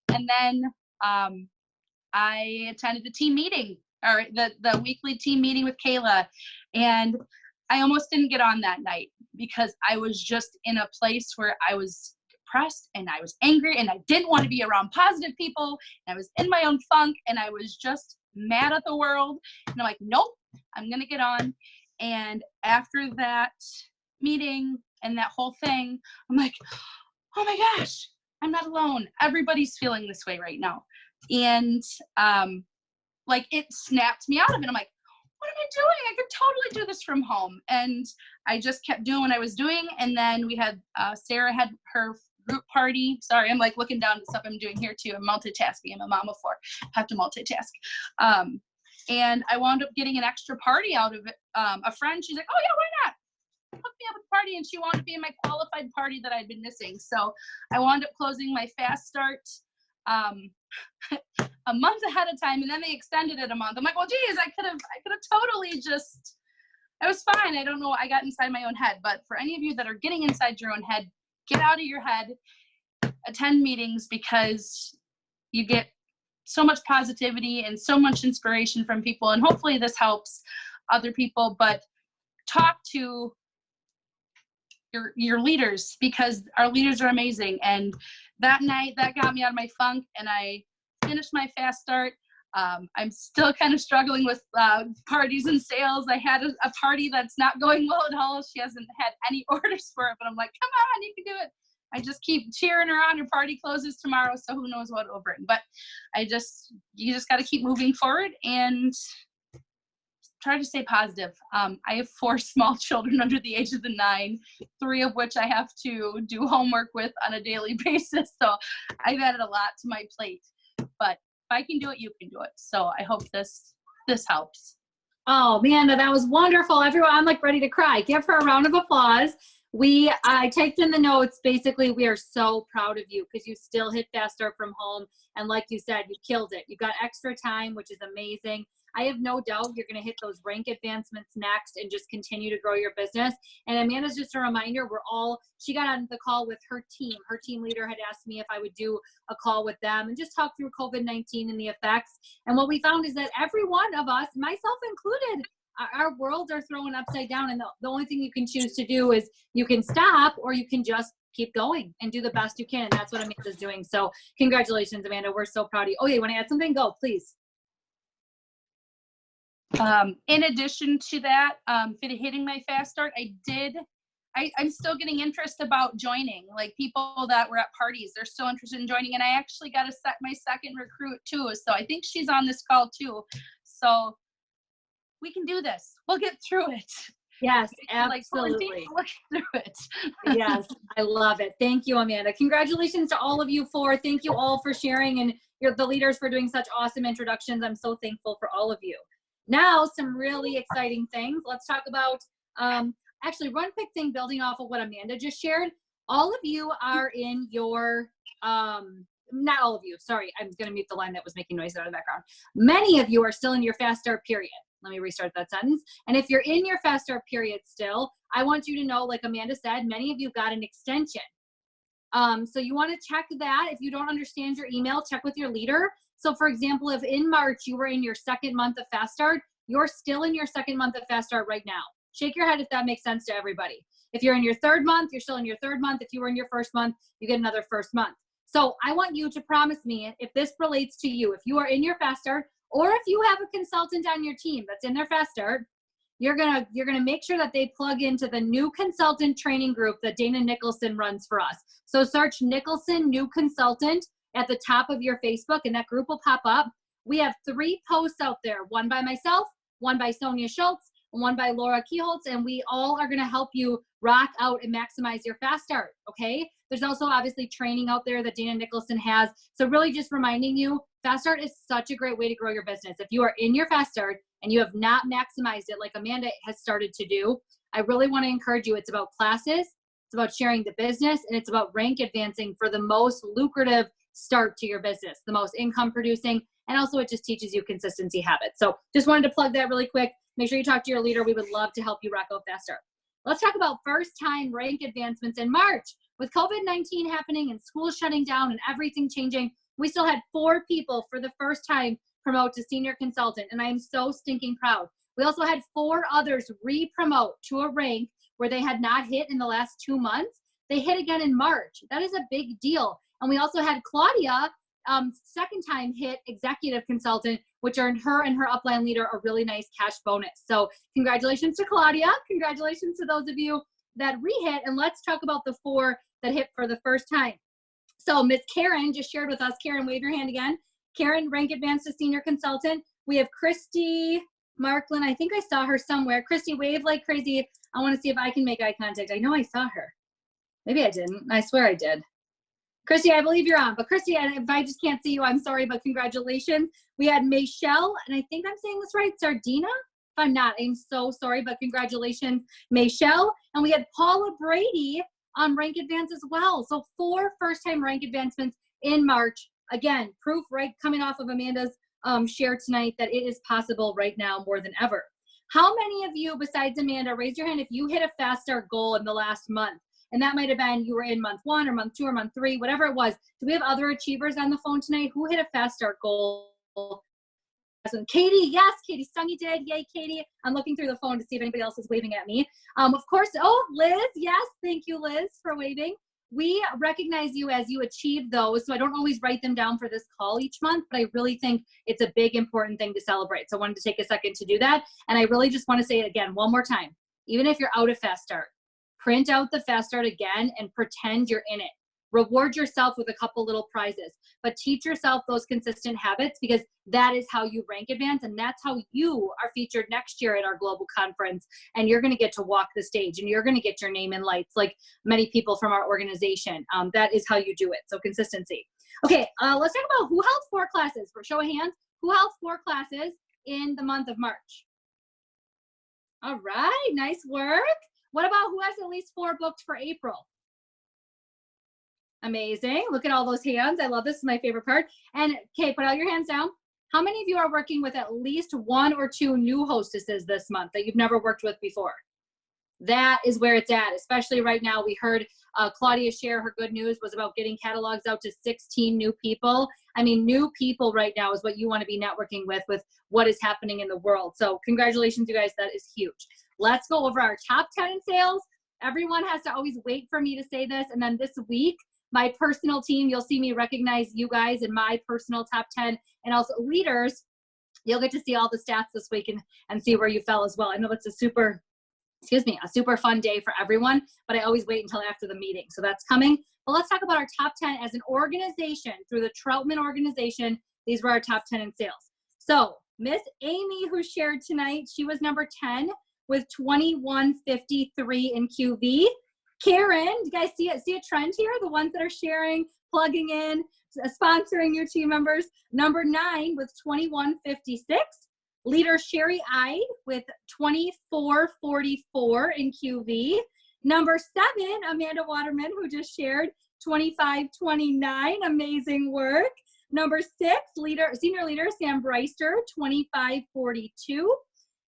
And then I attended the team meeting, or the weekly team meeting with Kayla. And I almost didn't get on that night because I was just in a place where I was depressed and I was angry and I didn't want to be around positive people. And I was in my own funk and I was just mad at the world. And I'm like, nope, I'm going to get on. And after that meeting and that whole thing, I'm like, oh my gosh, I'm not alone. Everybody's feeling this way right now. And it snapped me out of it. I'm like, what am I doing? I could totally do this from home. And I just kept doing what I was doing. And then we had Sarah had her group party. Sorry, I'm looking down at stuff I'm doing here too. I'm multitasking. I'm a mom of 4. Have to multitask. And I wound up getting an extra party out of it. A friend, she's like, oh yeah, why not? Hook me up with a party. And she wanted to be in my qualified party that I'd been missing. So I wound up closing my fast start a month ahead of time, and then they extended it a month. I'm like, well, geez, I could have totally just, I was fine. I don't know, I got inside my own head. But for any of you that are getting inside your own head, get out of your head, attend meetings, because you get so much positivity and so much inspiration from people, and hopefully this helps other people. But talk to your leaders, because our leaders are amazing. And that night, that got me out of my funk, and I finished my fast start. I'm still kind of struggling with parties and sales. I had a party that's not going well at all. She hasn't had any orders for it, but I'm like, come on, you can do it. I just keep cheering her on. Her party closes tomorrow, so who knows what will bring. But you just got to keep moving forward and try to stay positive. I have 4 small children under the age of 9, 3 of which I have to do homework with on a daily basis. So I've added a lot to my plate. But if I can do it, you can do it. So I hope this helps. Oh, man, that was wonderful. Everyone, I'm ready to cry. Give her a round of applause. I typed in the notes, basically, we are so proud of you because you still hit Fast Start from home. And like you said, you killed it. You got extra time, which is amazing. I have no doubt you're going to hit those rank advancements next and just continue to grow your business. And Amanda's just a reminder, she got on the call with her team. Her team leader had asked me if I would do a call with them and just talk through COVID-19 and the effects. And what we found is that every one of us, myself included, our worlds are thrown upside down. And the only thing you can choose to do is you can stop or you can just keep going and do the best you can. And that's what Amanda's doing. So congratulations, Amanda. We're so proud of you. Oh, yeah, you want to add something? Go, please. In addition to that, hitting my Fast Start, I'm still getting interest about joining. Like people that were at parties, they're still interested in joining. And I actually got my second recruit too. So I think she's on this call too. So we can do this. We'll get through it. Yes, absolutely. We'll get through it. Yes, I love it. Thank you, Amanda. Congratulations to all of you thank you all for sharing and the leaders for doing such awesome introductions. I'm so thankful for all of you. Now, some really exciting things. Let's talk about, actually one quick thing building off of what Amanda just shared. All of you are in your, not all of you, sorry, I'm gonna mute the line that was making noise out of the background. Many of you are still in your Fast Start period. Let me restart that sentence. And if you're in your Fast Start period still, I want you to know, like Amanda said, many of you got an extension. So you wanna check that. If you don't understand your email, check with your leader. So for example, if in March you were in your second month of Fast Start, you're still in your second month of Fast Start right now. Shake your head if that makes sense to everybody. If you're in your third month, you're still in your third month. If you were in your first month, you get another first month. So I want you to promise me, if this relates to you, if you are in your Fast Start, or if you have a consultant on your team that's in their Fast Start, you're gonna make sure that they plug into the new consultant training group that Dana Nicholson runs for us. So search Nicholson New Consultant at the top of your Facebook, and that group will pop up. We have 3 posts out there, one by myself, one by Sonia Schultz, and one by Laura Keyholtz, and we all are gonna help you rock out and maximize your Fast Start, okay? There's also obviously training out there that Dana Nicholson has. So really just reminding you, Fast Start is such a great way to grow your business. If you are in your Fast Start and you have not maximized it like Amanda has started to do, I really wanna encourage you. It's about classes, it's about sharing the business, and it's about rank advancing for the most lucrative start to your business, the most income producing, and also it just teaches you consistency habits. So just wanted to plug that really quick. Make sure you talk to your leader. We would love to help you rock out Fast Start. Let's talk about first time rank advancements in March. With COVID-19 happening and schools shutting down and everything changing, we still had 4 people for the first time promote to senior consultant, and I am so stinking proud. We also had 4 others re-promote to a rank where they had not hit in the last 2 months. They hit again in March. That is a big deal. And we also had Claudia, second time hit executive consultant, which earned her and her upline leader a really nice cash bonus. So congratulations to Claudia. Congratulations to those of you that re-hit. And let's talk about the 4 that hit for the first time. So Miss Karen just shared with us. Karen, wave your hand again. Karen, rank advanced to senior consultant. We have Christy Marklin. I think I saw her somewhere. Christy, wave like crazy. I want to see if I can make eye contact. I know I saw her. Maybe I didn't. I swear I did. Christy, I believe you're on. But Christy, if I just can't see you, I'm sorry, but congratulations. We had Michelle, and I think I'm saying this right, Sardina? If I'm not, I'm so sorry, but congratulations, Michelle. And we had Paula Brady on rank advance as well. So 4 first-time rank advancements in March. Again, proof right coming off of Amanda's share tonight that it is possible right now more than ever. How many of you, besides Amanda, raise your hand if you hit a Fast Start goal in the last month? And that might have been you were in month 1 or month 2 or month 3, whatever it was. Do we have other achievers on the phone tonight? Who hit a Fast Start goal? Katie, yes, Katie Stungy did. Yay, Katie. I'm looking through the phone to see if anybody else is waving at me. Of course, oh, Liz, yes, thank you, Liz, for waving. We recognize you as you achieve those, so I don't always write them down for this call each month, but I really think it's a big, important thing to celebrate. So I wanted to take a second to do that. And I really just want to say it again one more time. Even if you're out of Fast Start, print out the Fast Start again and pretend you're in it. Reward yourself with a couple little prizes, but teach yourself those consistent habits because that is how you rank advance, and that's how you are featured next year at our global conference, and you're going to get to walk the stage, and you're going to get your name in lights like many people from our organization. That is how you do it, so consistency. Okay, let's talk about who held 4 classes. For show of hands, who held 4 classes in the month of March? All right, nice work. What about who has at least 4 booked for April? Amazing. Look at all those hands. I love this. This is my favorite part. And okay, put all your hands down. How many of you are working with at least 1 or 2 new hostesses this month that you've never worked with before? That is where it's at, especially right now. We heard Claudia share her good news was about getting catalogs out to 16 new people. I mean, new people right now is what you want to be networking with what is happening in the world. So congratulations, you guys. That is huge. Let's go over our top 10 in sales. Everyone has to always wait for me to say this. And then this week, my personal team, you'll see me recognize you guys in my personal top 10 and also leaders. You'll get to see all the stats this week and see where you fell as well. I know it's a super fun day for everyone, but I always wait until after the meeting. So that's coming. But let's talk about our top 10 as an organization through the Trautmann organization. These were our top 10 in sales. So Miss Amy, who shared tonight, she was number 10 with 2153 in QV. Karen, do you guys see a trend here? The ones that are sharing, plugging in, sponsoring your team members. Number 9 with 2156. Leader Sherry Ide with 2444 in QV. Number 7, Amanda Waterman, who just shared 2529. Amazing work. Number 6, senior leader Sam Breister, 2542.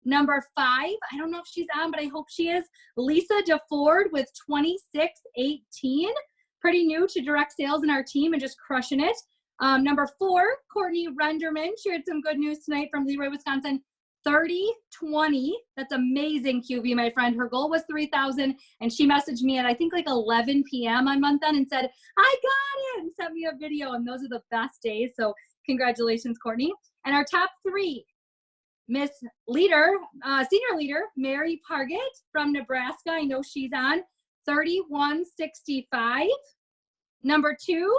Number 5, I don't know if she's on, but I hope she is, Lisa DeFord with 2618. Pretty new to direct sales in our team and just crushing it. Number 4, Courtney Renderman shared some good news tonight from Leroy, Wisconsin, 3020. That's amazing, QV, my friend. Her goal was 3,000, and she messaged me at, I think, like 11 p.m. on month end and said, I got it, and sent me a video, and those are the best days. So congratulations, Courtney. And our top 3, Miss Leader, Senior Leader, Mary Pargett from Nebraska. I know she's on, 3165. Number 2,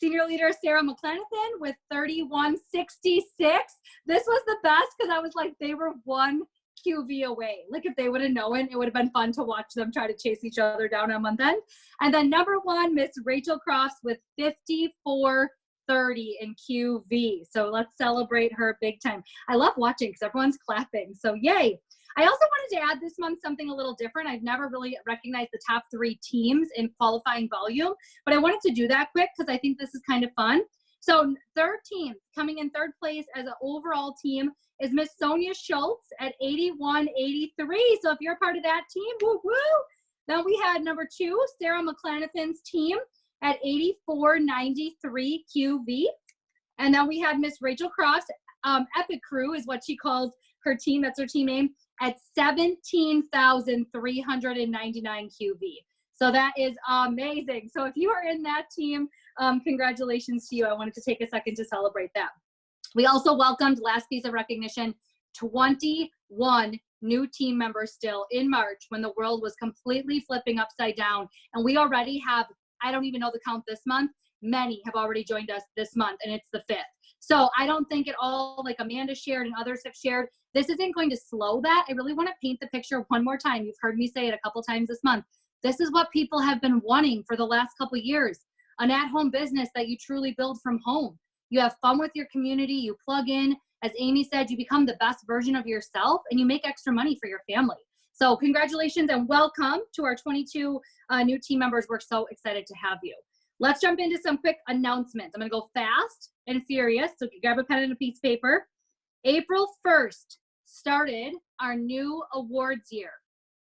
Senior Leader Sarah McClenathan with 3166. This was the best because I was like, they were 1 QV away. Like if they would have known, it would have been fun to watch them try to chase each other down on month end. And then number 1, Miss Rachel Crofts with 5430 in QV. So let's celebrate her big time. I love watching because everyone's clapping. So yay. I also wanted to add this month something a little different. I've never really recognized the top 3 teams in qualifying volume, but I wanted to do that quick because I think this is kind of fun. So 3rd team, coming in 3rd place as an overall team is Miss Sonia Schultz at 8183. So if you're a part of that team, woo woo. Then we had number 2, Sarah McClenathan's team at 8493 QV. And then we had Miss Rachel Cross, Epic Crew is what she calls her team, that's her team name, at 17,399 QV. So that is amazing. So if you are in that team, congratulations to you. I wanted to take a second to celebrate that. We also welcomed, last piece of recognition, 21 new team members still in March when the world was completely flipping upside down. And we already have, I don't even know the count this month, many have already joined us this month, and it's the 5th. So I don't think at all, like Amanda shared and others have shared, this isn't going to slow that. I really want to paint the picture one more time. You've heard me say it a couple times this month. This is what people have been wanting for the last couple years. An at-home business that you truly build from home. You have fun with your community, you plug in. As Amy said, you become the best version of yourself and you make extra money for your family. So congratulations and welcome to our 22 new team members. We're so excited to have you. Let's jump into some quick announcements. I'm gonna go fast and furious, so grab a pen and a piece of paper. April 1st started our new awards year.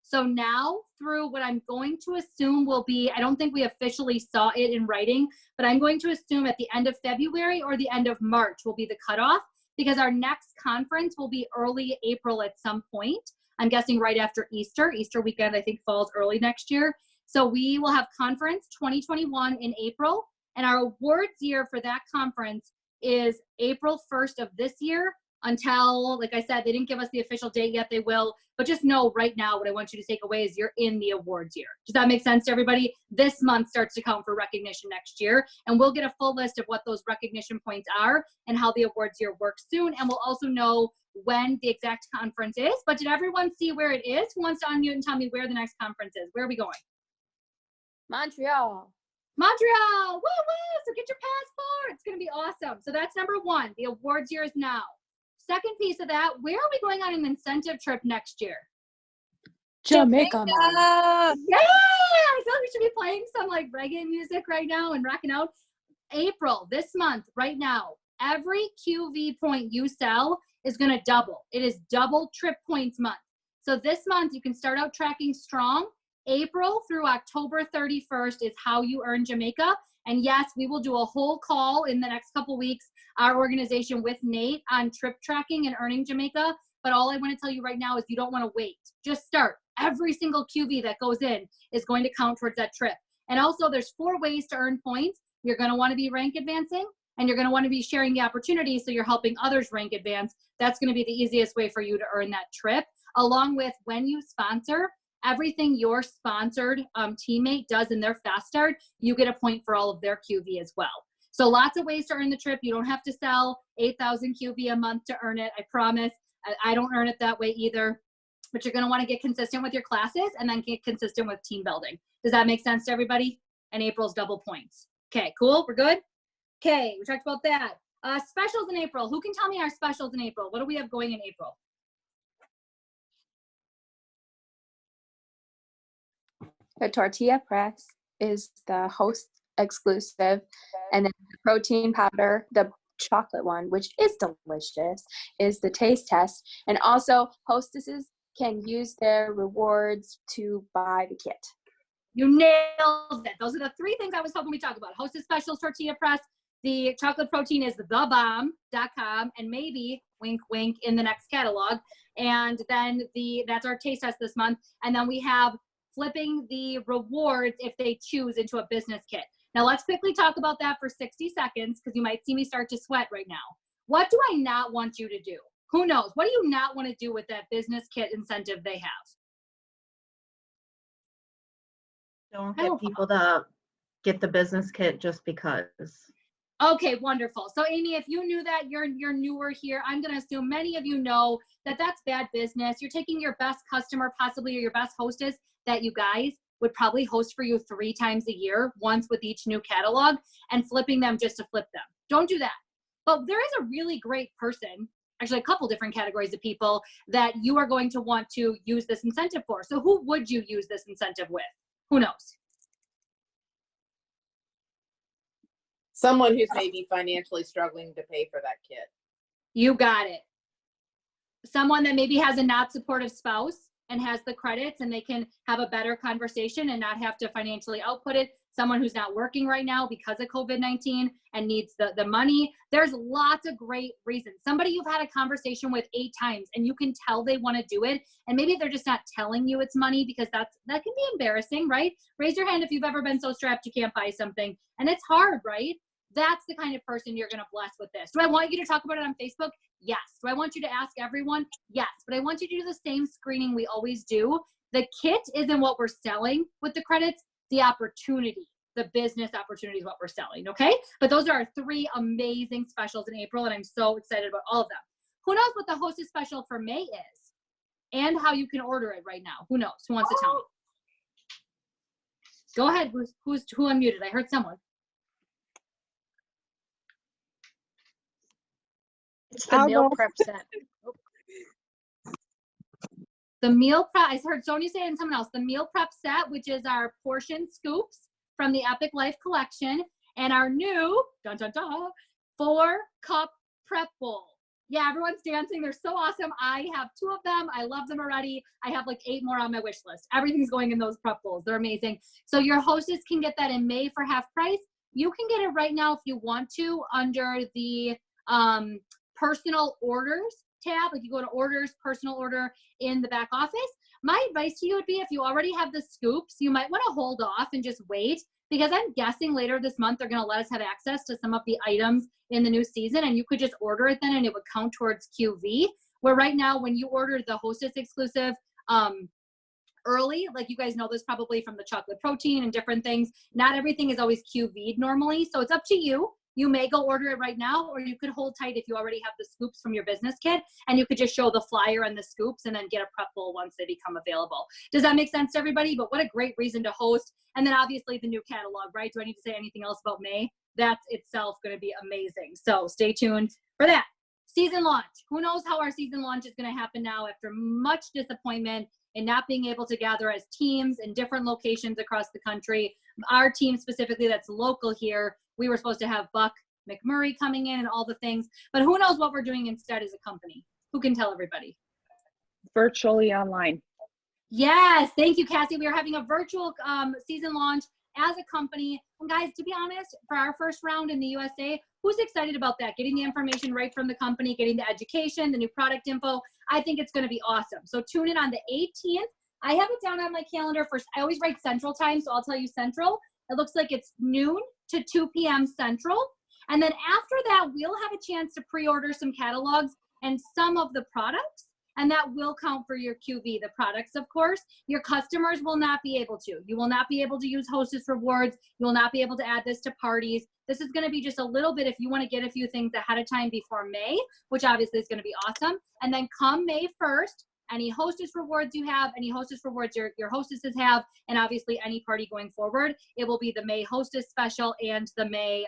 So now through what I'm going to assume will be, I don't think we officially saw it in writing, but I'm going to assume at the end of February or the end of March will be the cutoff, because our next conference will be early April at some point. I'm guessing right after Easter. Easter weekend, I think, falls early next year. So we will have conference 2021 in April, and our awards year for that conference is April 1st of this year until, like I said, they didn't give us the official date yet, they will, but just know right now what I want you to take away is you're in the awards year. Does that make sense to everybody? This month starts to count for recognition next year, and we'll get a full list of what those recognition points are and how the awards year works soon, and we'll also know when the exact conference is. But did everyone see where it is? Who wants to unmute and tell me where the next conference is? Where are we going? Montreal. Montreal, woo woo, so get your passport. It's gonna be awesome. So that's number 1, the awards year is now. Second piece of that, where are we going on an incentive trip next year? Jamaica. Yeah, I feel like we should be playing some like reggae music right now and rocking out. April, this month, right now, every QV point you sell is going to double. It is double trip points month. So this month you can start out tracking strong. April through October 31st is how you earn Jamaica. And yes, we will do a whole call in the next couple weeks, our organization with Nate on trip tracking and earning Jamaica. But all I want to tell you right now is you don't want to wait. Just start. Every single QV that goes in is going to count towards that trip. And also there's 4 ways to earn points. You're going to want to be rank advancing, and you're going to want to be sharing the opportunity so you're helping others rank advance. That's going to be the easiest way for you to earn that trip. Along with when you sponsor, everything your sponsored teammate does in their fast start, you get a point for all of their QV as well. So lots of ways to earn the trip. You don't have to sell 8,000 QV a month to earn it. I promise. I don't earn it that way either. But you're going to want to get consistent with your classes and then get consistent with team building. Does that make sense to everybody? And April's double points. Okay, cool. We're good? Okay, we talked about that. Specials in April. Who can tell me our specials in April? What do we have going in April? The tortilla press is the host exclusive, and then the protein powder, the chocolate one, which is delicious, is the taste test. And also hostesses can use their rewards to buy the kit. You nailed it. Those are the 3 things I was hoping we talk about. Hostess Specials Tortilla Press. The chocolate protein is 𝒕𝒐𝒊𝒏.com, and maybe, wink, wink, in the next catalog. And then that's our taste test this month. And then we have flipping the rewards if they choose into a business kit. Now let's quickly talk about that for 60 seconds because you might see me start to sweat right now. What do I not want you to do? Who knows? What do you not want to do with that business kit incentive they have? Don't get people to get the business kit just because. Okay, wonderful. So Amy, if you knew that, you're newer here, I'm going to assume many of you know that that's bad business. You're taking your best customer, possibly, or your best hostess that you guys would probably host for you 3 times a year, once with each new catalog, and flipping them just to flip them. Don't do that. But there is a really great person, actually a couple different categories of people that you are going to want to use this incentive for. So who would you use this incentive with? Who knows? Someone who's maybe financially struggling to pay for that kit. You got it. Someone that maybe has a not supportive spouse and has the credits and they can have a better conversation and not have to financially output it. Someone who's not working right now because of COVID-19 and needs the money. There's lots of great reasons. Somebody you've had a conversation with 8 times and you can tell they want to do it, and maybe they're just not telling you it's money because that can be embarrassing, right? Raise your hand if you've ever been so strapped you can't buy something. And it's hard, right? That's the kind of person you're going to bless with this. Do I want you to talk about it on Facebook? Yes. Do I want you to ask everyone? Yes. But I want you to do the same screening we always do. The kit isn't what we're selling with the credits. The opportunity, the business opportunity is what we're selling, okay? But those are our 3 amazing specials in April, and I'm so excited about all of them. Who knows what the hostess special for May is and how you can order it right now? Who knows? Who wants to tell me? Go ahead. Who unmuted? I heard someone. It's the meal prep set. The meal prep, I heard Sonia say it and someone else, the meal prep set, which is our portion scoops from the Epic Life collection, and our new 4-cup prep bowl. Yeah, everyone's dancing. They're so awesome. I have 2 of them. I love them already. I have like 8 more on my wish list. Everything's going in those prep bowls. They're amazing. So your hostess can get that in May for half price. You can get it right now if you want to under the personal orders tab. Like you go to orders, personal order in the back office. My advice to you would be if you already have the scoops, you might want to hold off and just wait, because I'm guessing later this month they're going to let us have access to some of the items in the new season, and you could just order it then and it would count towards QV. Where right now when you order the hostess exclusive early, like you guys know this probably from the chocolate protein and different things, not everything is always QV'd normally. So it's up to you. You may go order it right now, or you could hold tight if you already have the scoops from your business kit, and you could just show the flyer and the scoops and then get a prep bowl once they become available. Does that make sense to everybody? But what a great reason to host. And then obviously the new catalog, right? Do I need to say anything else about May? That's itself going to be amazing. So stay tuned for that. Season launch. Who knows how our season launch is going to happen now after much disappointment and not being able to gather as teams in different locations across the country. Our team specifically that's local here, we were supposed to have Buck McMurray coming in and all the things, but who knows what we're doing instead as a company? Who can tell everybody? Virtually online. Yes, thank you, Cassie. We are having a virtual season launch as a company. And guys, to be honest, for our first round in the USA, who's excited about that? Getting the information right from the company, getting the education, the new product info. I think it's going to be awesome. So tune in on the 18th. I have it down on my calendar for, I always write Central Time, so I'll tell you Central. It looks like it's noon to 2 p.m. Central. And then after that, we'll have a chance to pre-order some catalogs and some of the products. And that will count for your QV. The products, of course, your customers will not be able to. You will not be able to use Hostess Rewards. You will not be able to add this to parties. This is going to be just a little bit if you want to get a few things ahead of time before May, which obviously is going to be awesome. And then come May 1st, any Hostess Rewards you have, any Hostess Rewards your hostesses have, and obviously any party going forward, it will be the May Hostess Special and the May,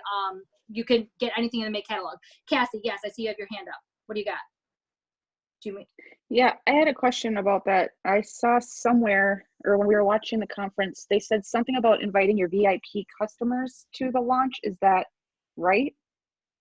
you can get anything in the May catalog. Cassie, yes, I see you have your hand up. What do you got? Yeah, I had a question about that. I saw somewhere, or when we were watching the conference, they said something about inviting your VIP customers to the launch. Is that right?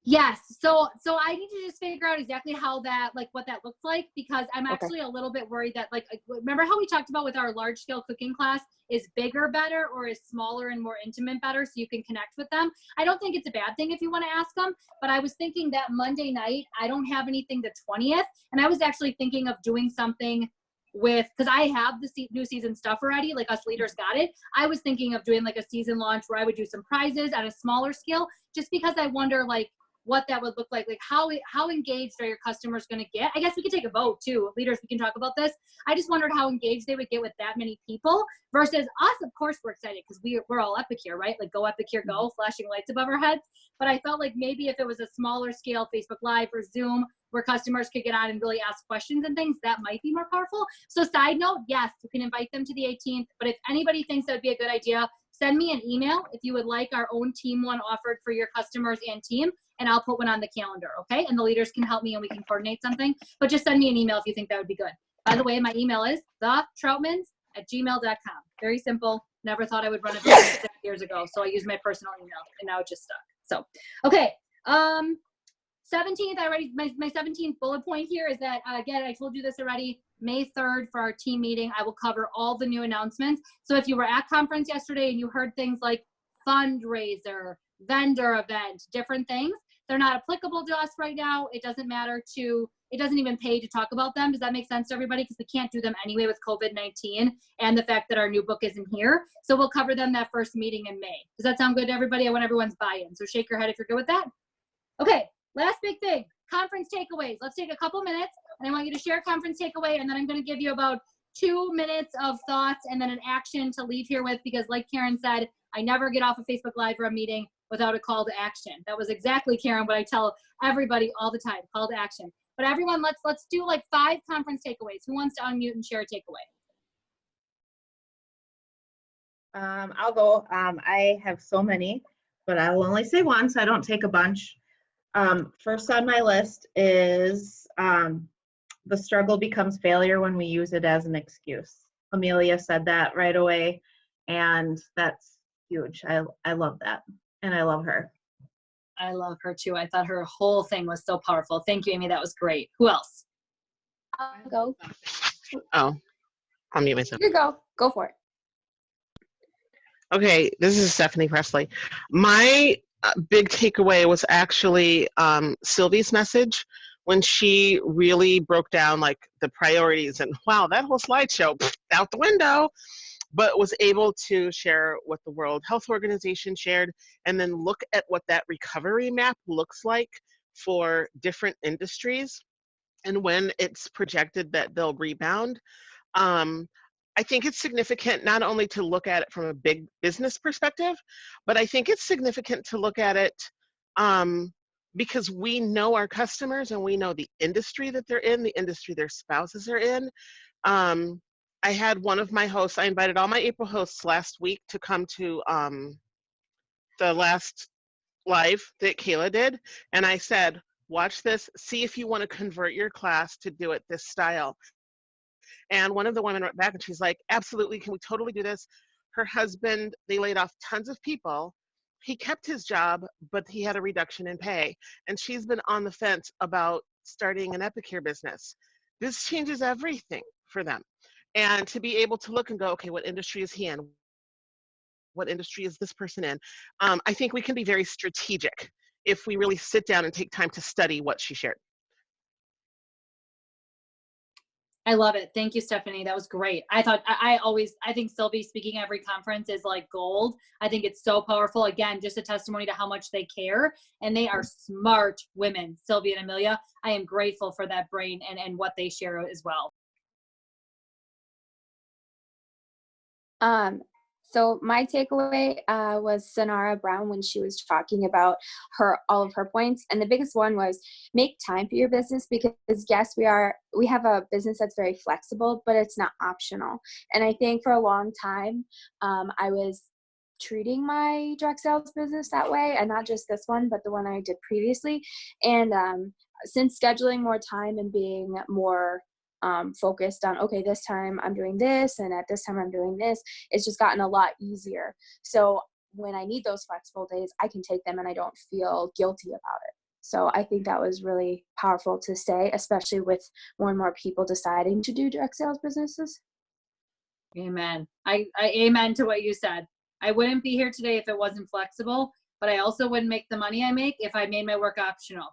Yes. So I need to just figure out exactly how that, like what that looks like, because I'm actually a little bit worried that, like, remember how we talked about with our large scale cooking class, is bigger better or is smaller and more intimate better so you can connect with them? I don't think it's a bad thing if you want to ask them, but I was thinking that Monday night, I don't have anything the 20th. And I was actually thinking of doing something with, because I have the new season stuff already, like us leaders got it. I was thinking of doing like a season launch where I would do some prizes at a smaller scale, just because I wonder like what that would look like how engaged are your customers going to get? I guess we could take a vote too. Leaders, we can talk about this. I just wondered how engaged they would get with that many people versus us. Of course, we're excited because we're all epic here, right? Like go epic here, go, flashing lights above our heads. But I felt like maybe if it was a smaller scale, Facebook Live or Zoom, where customers could get on and really ask questions and things, that might be more powerful. So side note, yes, you can invite them to the 18th. But if anybody thinks that would be a good idea, send me an email if you would like our own team one offered for your customers and team, and I'll put one on the calendar, okay? And the leaders can help me and we can coordinate something. But just send me an email if you think that would be good. By the way, my email is thetrautmans@gmail.com. Very simple. Never thought I would run a business 6 years ago, so I used my personal email, and now it just stuck. So, okay. 17th, I already, my 17th bullet point here is that, again, I told you this already, May 3rd for our team meeting, I will cover all the new announcements. So if you were at conference yesterday and you heard things like fundraiser, vendor event, different things, they're not applicable to us right now. It doesn't matter to, it doesn't even pay to talk about them. Does that make sense to everybody? Because we can't do them anyway with COVID-19 and the fact that our new book isn't here. So we'll cover them that first meeting in May. Does that sound good to everybody? I want everyone's buy-in. So shake your head if you're good with that. Okay, last big thing, conference takeaways. Let's take a couple minutes and I want you to share a conference takeaway, and then I'm going to give you about 2 minutes of thoughts and then an action to leave here with, because like Karen said, I never get off a Facebook Live or a meeting without a call to action. That was exactly, Karen, what I tell everybody all the time, call to action. But everyone, let's do like 5 conference takeaways. Who wants to unmute and share a takeaway? I'll go. I have so many, but I will only say one so I don't take a bunch. First on my list is the struggle becomes failure when we use it as an excuse. Amelia said that right away, and that's huge. I love that, and I love her. I love her too. I thought her whole thing was so powerful. Thank you, Amy. That was great. Who else? I'll go. Oh, I'll mute myself. You go. Go for it. Okay, this is Stephanie Presley. My big takeaway was actually Sylvie's message when she really broke down like the priorities, and wow, that whole slideshow out the window, but was able to share what the World Health Organization shared, and then look at what that recovery map looks like for different industries and when it's projected that they'll rebound. I think it's significant not only to look at it from a big business perspective, but I think it's significant to look at it because we know our customers and we know the industry that they're in, the industry their spouses are in. I had one of my hosts, I invited all my April hosts last week to come to the last live that Kayla did. And I said, watch this, see if you want to convert your class to do it this style. And one of the women wrote back and she's like, absolutely, can we totally do this? Her husband, they laid off tons of people. He kept his job, but he had a reduction in pay. And she's been on the fence about starting an epicure business. This changes everything for them. And to be able to look and go, okay, what industry is he in? What industry is this person in? I think we can be very strategic if we really sit down and take time to study what she shared. I love it. Thank you, Stephanie. That was great. I think Sylvie speaking every conference is like gold. I think it's so powerful. Again, just a testimony to how much they care, and they are smart women, Sylvie and Amelia. I am grateful for that brain and what they share as well. So my takeaway was Sonara Brown when she was talking about all of her points, and the biggest one was make time for your business, because yes, we have a business that's very flexible, but it's not optional. And I think for a long time, I was treating my direct sales business that way, and not just this one, but the one I did previously. And since scheduling more time and being more focused on, okay, this time I'm doing this, and at this time I'm doing this, it's just gotten a lot easier. So when I need those flexible days, I can take them and I don't feel guilty about it. So I think that was really powerful to say, especially with more and more people deciding to do direct sales businesses. Amen. I amen to what you said. I wouldn't be here today if it wasn't flexible, but I also wouldn't make the money I make if I made my work optional.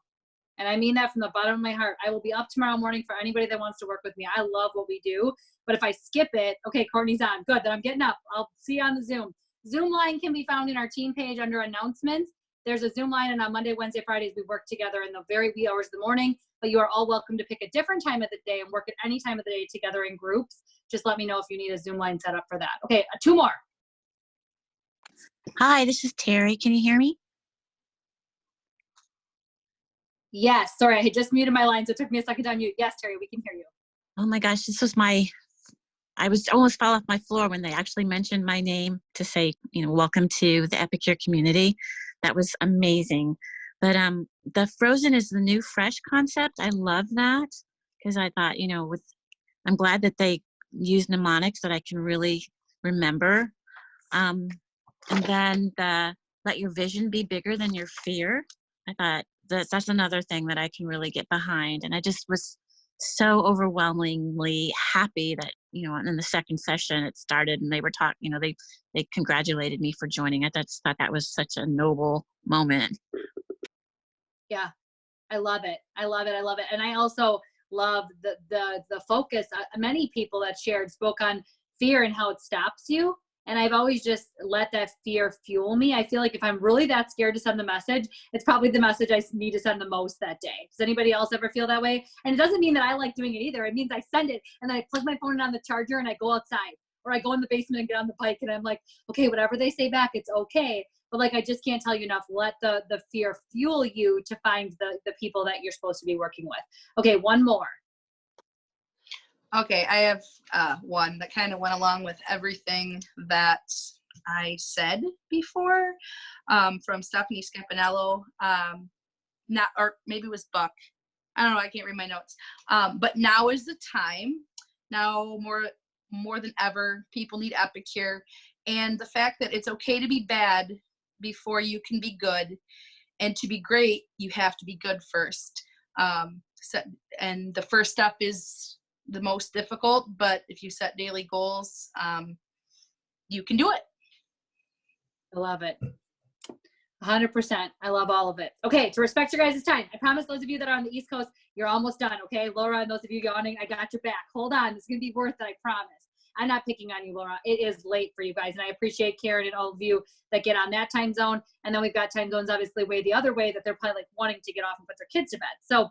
And I mean that from the bottom of my heart. I will be up tomorrow morning for anybody that wants to work with me. I love what we do. But if I skip it, okay, Courtney's on. Good, then I'm getting up. I'll see you on the Zoom. Zoom line can be found in our team page under announcements. There's a Zoom line, and on Monday, Wednesday, Fridays, we work together in the very wee hours of the morning. But you are all welcome to pick a different time of the day and work at any time of the day together in groups. Just let me know if you need a Zoom line set up for that. Okay, two more. Hi, this is Terry. Can you hear me? Yes, sorry, I had just muted my line, so it took me a second to unmute. Yes, Terry, we can hear you. Oh my gosh, I was almost fell off my floor when they actually mentioned my name to say, welcome to the Epicure community. That was amazing. But the frozen is the new fresh concept. I love that, because I thought, I'm glad that they use mnemonics that I can really remember. And then let your vision be bigger than your fear. I thought that's another thing that I can really get behind. And I just was so overwhelmingly happy that, in the second session it started and they were talking, they congratulated me for joining. I just thought that was such a noble moment. Yeah, I love it. I love it. I love it. And I also love the focus. Many people that shared spoke on fear and how it stops you. And I've always just let that fear fuel me. I feel like if I'm really that scared to send the message, it's probably the message I need to send the most that day. Does anybody else ever feel that way? And it doesn't mean that I like doing it either. It means I send it and then I plug my phone in on the charger and I go outside, or I go in the basement and get on the bike and I'm like, okay, whatever they say back, it's okay. But like, I just can't tell you enough. Let the fear fuel you to find the people that you're supposed to be working with. Okay, one more. Okay, I have one that kind of went along with everything that I said before, from 𝒑𝒐𝒊𝒏𝒕𔒔, or maybe it was Buck. I don't know, I can't read my notes. But now is the time. Now more than ever, people need Epicure. And the fact that it's okay to be bad before you can be good. And to be great, you have to be good first. And the first step is the most difficult, but if you set daily goals, you can do it. I love it. 100%. I love all of it. Okay, to respect your guys' time, I promise those of you that are on the East Coast, you're almost done, okay? Laura, and those of you yawning, I got your back. Hold on. It's going to be worth it, I promise. I'm not picking on you, Laura. It is late for you guys, and I appreciate Karen and all of you that get on that time zone. And then we've got time zones, obviously, way the other way that they're probably like wanting to get off and put their kids to bed. So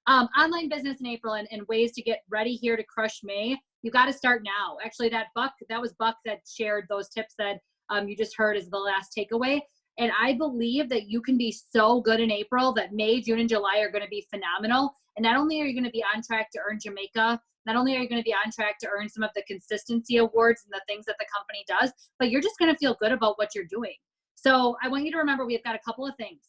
online business in April and ways to get ready here to crush May. You got to start now. Actually, that was Buck that shared those tips that you just heard as the last takeaway. And I believe that you can be so good in April that May, June, and July are going to be phenomenal. And not only are you going to be on track to earn Jamaica, not only are you going to be on track to earn some of the consistency awards and the things that the company does, but you're just going to feel good about what you're doing. So I want you to remember we've got a couple of things.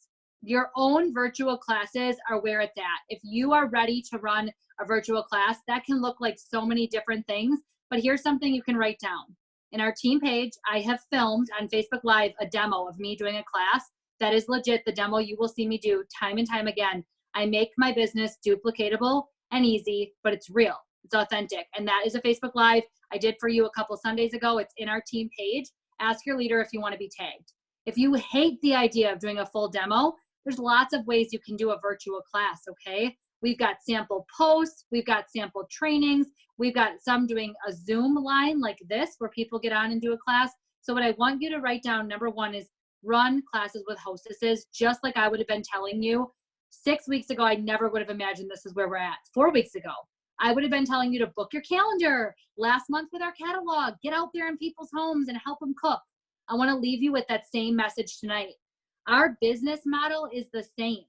Your own virtual classes are where it's at. If you are ready to run a virtual class, that can look like so many different things, but here's something you can write down. In our team page, I have filmed on Facebook Live a demo of me doing a class that is legit. The demo you will see me do time and time again. I make my business duplicatable and easy, but it's real. It's authentic. And that is a Facebook Live I did for you a couple Sundays ago. It's in our team page. Ask your leader if you want to be tagged. If you hate the idea of doing a full demo, there's lots of ways you can do a virtual class, okay? We've got sample posts, we've got sample trainings, we've got some doing a Zoom line like this where people get on and do a class. So what I want you to write down, number one, is run classes with hostesses, just like I would have been telling you 6 weeks ago. I never would have imagined this is where we're at. 4 weeks ago, I would have been telling you to book your calendar. Last month with our catalog, get out there in people's homes and help them cook. I want to leave you with that same message tonight. Our business model is the same.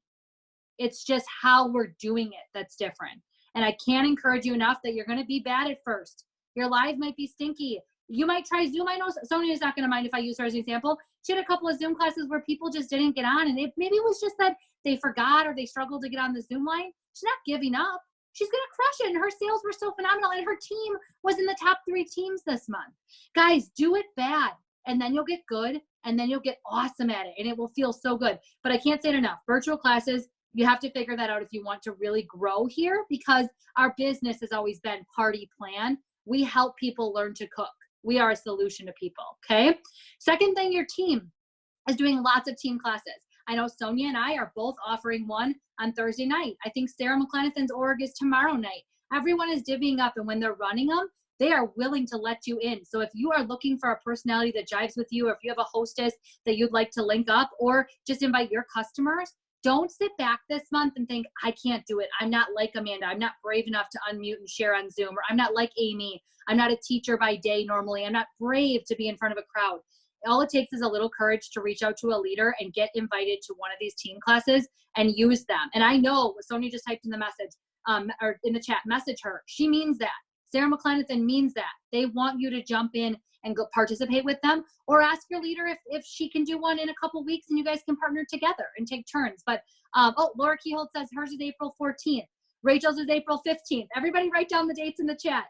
It's just how we're doing it that's different. And I can't encourage you enough that you're going to be bad at first. Your live might be stinky. You might try Zoom. I know Sonia's not going to mind if I use her as an example. She had a couple of Zoom classes where people just didn't get on, and maybe it was just that they forgot or they struggled to get on the Zoom line. She's not giving up. She's going to crush it, and her sales were so phenomenal, and her team was in the top 3 teams this month. Guys, do it bad, and then you'll get good, and then you'll get awesome at it, and it will feel so good. But I can't say it enough. Virtual classes, you have to figure that out if you want to really grow here, because our business has always been party plan. We help people learn to cook. We are a solution to people, okay? Second thing, your team is doing lots of team classes. I know Sonia and I are both offering one on Thursday night. I think Sarah McClenathan's org is tomorrow night. Everyone is divvying up, and when they're running them, they are willing to let you in. So if you are looking for a personality that jives with you, or if you have a hostess that you'd like to link up, or just invite your customers, don't sit back this month and think, I can't do it. I'm not like Amanda. I'm not brave enough to unmute and share on Zoom. Or I'm not like Amy. I'm not a teacher by day normally. I'm not brave to be in front of a crowd. All it takes is a little courage to reach out to a leader and get invited to one of these team classes and use them. And I know Sonia just typed in the message, or in the chat, message her. She means that. Sarah McClenathan means that. They want you to jump in and go participate with them, or ask your leader if she can do one in a couple weeks and you guys can partner together and take turns. But, oh, Laura Keyholt says hers is April 14th. Rachel's is April 15th. Everybody write down the dates in the chat,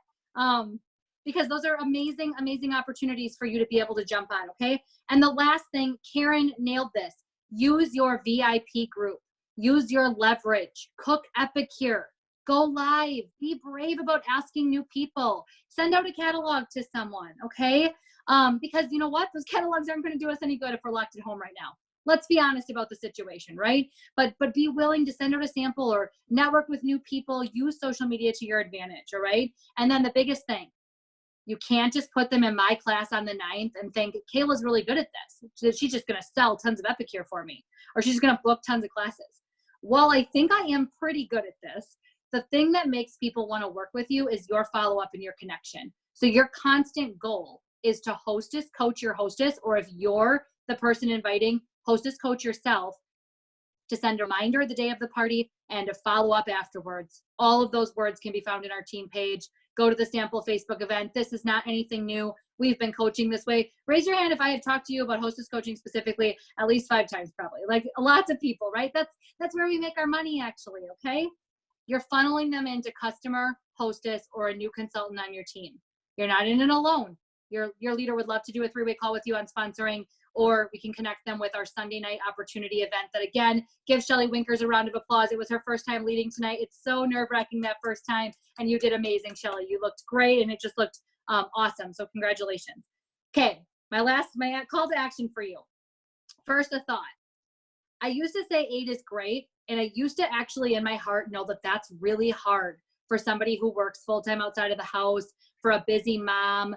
because those are amazing, amazing opportunities for you to be able to jump on, okay? And the last thing, Karen nailed this. Use your VIP group. Use your leverage. Cook 𝒕c𝒐𝒊𝒏𝒕𝒔. Go live. Be brave about asking new people. Send out a catalog to someone, okay? Because you know what? Those catalogs aren't going to do us any good if we're locked at home right now. Let's be honest about the situation, right? But be willing to send out a sample or network with new people. Use social media to your advantage, all right? And then the biggest thing, you can't just put them in my class on the 9th and think, Kayla's really good at this. She's just going to sell tons of 𝒕c𝒐𝒊𝒏𝒕𝒔 for me, or she's going to book tons of classes. While I think I am pretty good at this, the thing that makes people want to work with you is your follow-up and your connection. So your constant goal is to hostess coach your hostess, or if you're the person inviting, hostess coach yourself, to send a reminder the day of the party and to follow up afterwards. All of those words can be found in our team page. Go to the sample Facebook event. This is not anything new. We've been coaching this way. Raise your hand if I have talked to you about hostess coaching specifically at least 5 times, probably. Like lots of people, right? That's where we make our money, actually, okay? You're funneling them into customer, hostess, or a new consultant on your team. You're not in it alone. Your leader would love to do a 3-way call with you on sponsoring, or we can connect them with our Sunday night opportunity event that, again, give Shelly Winkers a round of applause. It was her first time leading tonight. It's so nerve-wracking that first time, and you did amazing, Shelly. You looked great, and it just looked awesome, so congratulations. Okay, my call to action for you. First, a thought. I used to say 8 is great, and I used to actually in my heart know that that's really hard for somebody who works full-time outside of the house, for a busy mom,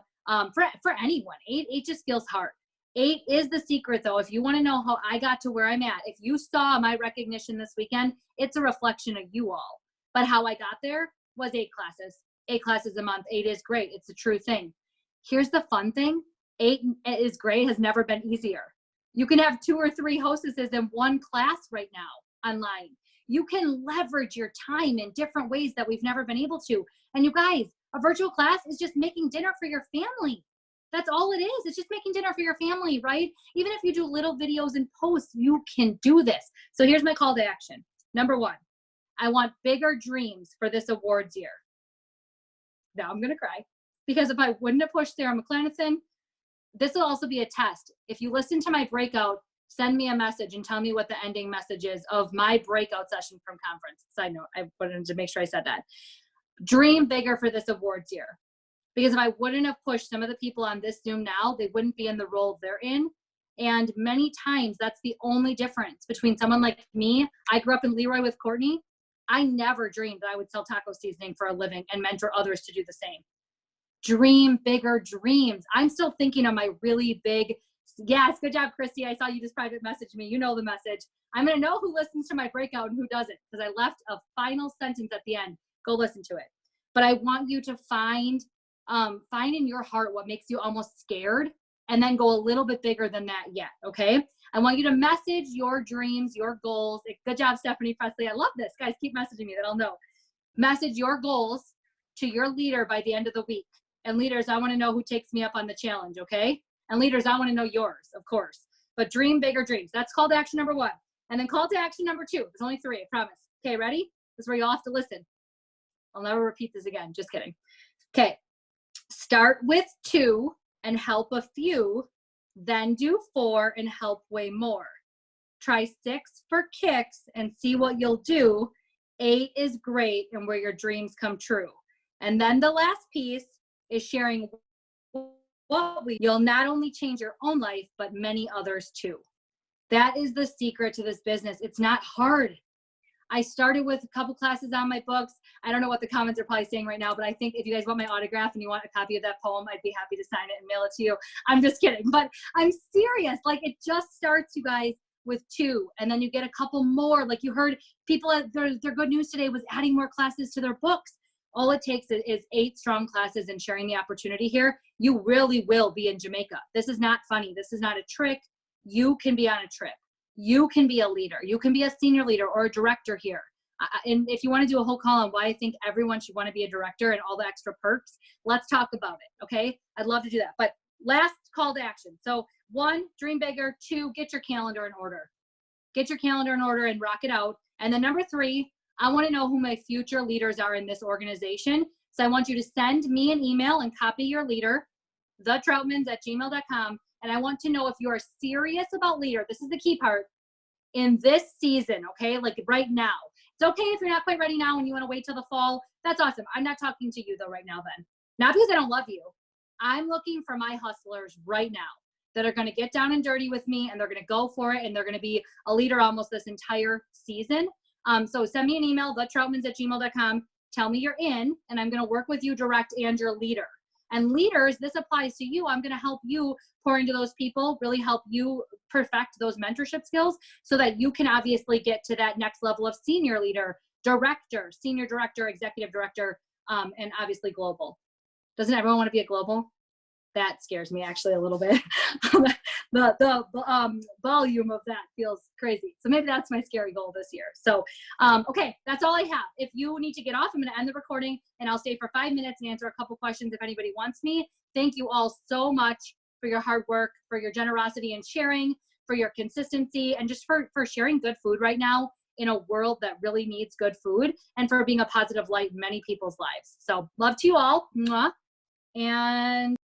for anyone. 8 just feels hard. 8 is the secret, though. If you want to know how I got to where I'm at, if you saw my recognition this weekend, it's a reflection of you all. But how I got there was 8 classes. 8 classes a month. 8 is great. It's a true thing. Here's the fun thing. 8 is great has never been easier. You can have 2 or 3 hostesses in one class right now online. You can leverage your time in different ways that we've never been able to. And you guys, a virtual class is just making dinner for your family. That's all it is. It's just making dinner for your family, right? Even if you do little videos and posts, you can do this. So here's my call to action. Number 1, I want bigger dreams for this awards year. Now I'm going to cry, because if I wouldn't have pushed Sarah McClanathan, this will also be a test. If you listen to my breakout, send me a message and tell me what the ending message is of my breakout session from conference. Side note, I wanted to make sure I said that. Dream bigger for this awards year. Because if I wouldn't have pushed some of the people on this Zoom now, they wouldn't be in the role they're in. And many times that's the only difference between someone like me. I grew up in Leroy with Courtney. I never dreamed that I would sell taco seasoning for a living and mentor others to do the same. Dream bigger dreams. I'm still thinking of my really big, yes, good job, Christy. I saw you just private message me. You know the message. I'm going to know who listens to my breakout and who doesn't, because I left a final sentence at the end. Go listen to it. But I want you to find in your heart what makes you almost scared, and then go a little bit bigger than that yet, okay? I want you to message your dreams, your goals. Good job, Stephanie Presley. I love this. Guys, keep messaging me, that I'll know. Message your goals to your leader by the end of the week. And leaders, I want to know who takes me up on the challenge, okay? And leaders, I want to know yours, of course. But dream bigger dreams. That's call to action number 1. And then call to action number 2. There's only 3, I promise. Okay, ready? This is where you'll have to listen. I'll never repeat this again. Just kidding. Okay. Start with 2 and help a few, then do 4 and help way more. Try 6 for kicks and see what you'll do. 8 is great and where your dreams come true. And then the last piece is sharing you'll not only change your own life, but many others too. That is the secret to this business. It's not hard. I started with a couple classes on my books. I don't know what the comments are probably saying right now, but I think if you guys want my autograph and you want a copy of that poem, I'd be happy to sign it and mail it to you. I'm just kidding, but I'm serious. Like, it just starts, you guys, with 2, and then you get a couple more. Like you heard people, their good news today was adding more classes to their books. All it takes is 8 strong classes and sharing the opportunity here. You really will be in Jamaica. This is not funny. This is not a trick. You can be on a trip. You can be a leader. You can be a senior leader or a director here. And if you want to do a whole call on why I think everyone should want to be a director and all the extra perks, let's talk about it, okay? I'd love to do that. But last call to action. So 1, dream bigger. 2, get your calendar in order. Get your calendar in order and rock it out. And then number 3, I want to know who my future leaders are in this organization. So I want you to send me an email and copy your leader, 𝒑𝒐𝒊𝒏𝒕𔒔@gmail.com. And I want to know if you are serious about leader. This is the key part in this season, okay? Like right now. It's okay if you're not quite ready now and you want to wait till the fall. That's awesome. I'm not talking to you though right now then. Not because I don't love you. I'm looking for my hustlers right now that are going to get down and dirty with me, and they're going to go for it, and they're going to be a leader almost this entire season. So send me an email, 𝒑𝒐𝒊𝒏𝒕𔔺@gmail.com. Tell me you're in, and I'm going to work with you direct and your leader. And leaders, this applies to you. I'm going to help you pour into those people, really help you perfect those mentorship skills so that you can obviously get to that next level of senior leader, director, senior director, executive director, and obviously global. Doesn't everyone want to be a global? That scares me actually a little bit. the volume of that feels crazy. So maybe that's my scary goal this year. So, okay, that's all I have. If you need to get off, I'm going to end the recording and I'll stay for 5 minutes and answer a couple questions if anybody wants me. Thank you all so much for your hard work, for your generosity and sharing, for your consistency, and just for sharing good food right now in a world that really needs good food, and for being a positive light in many people's lives. So love to you all. Mwah. And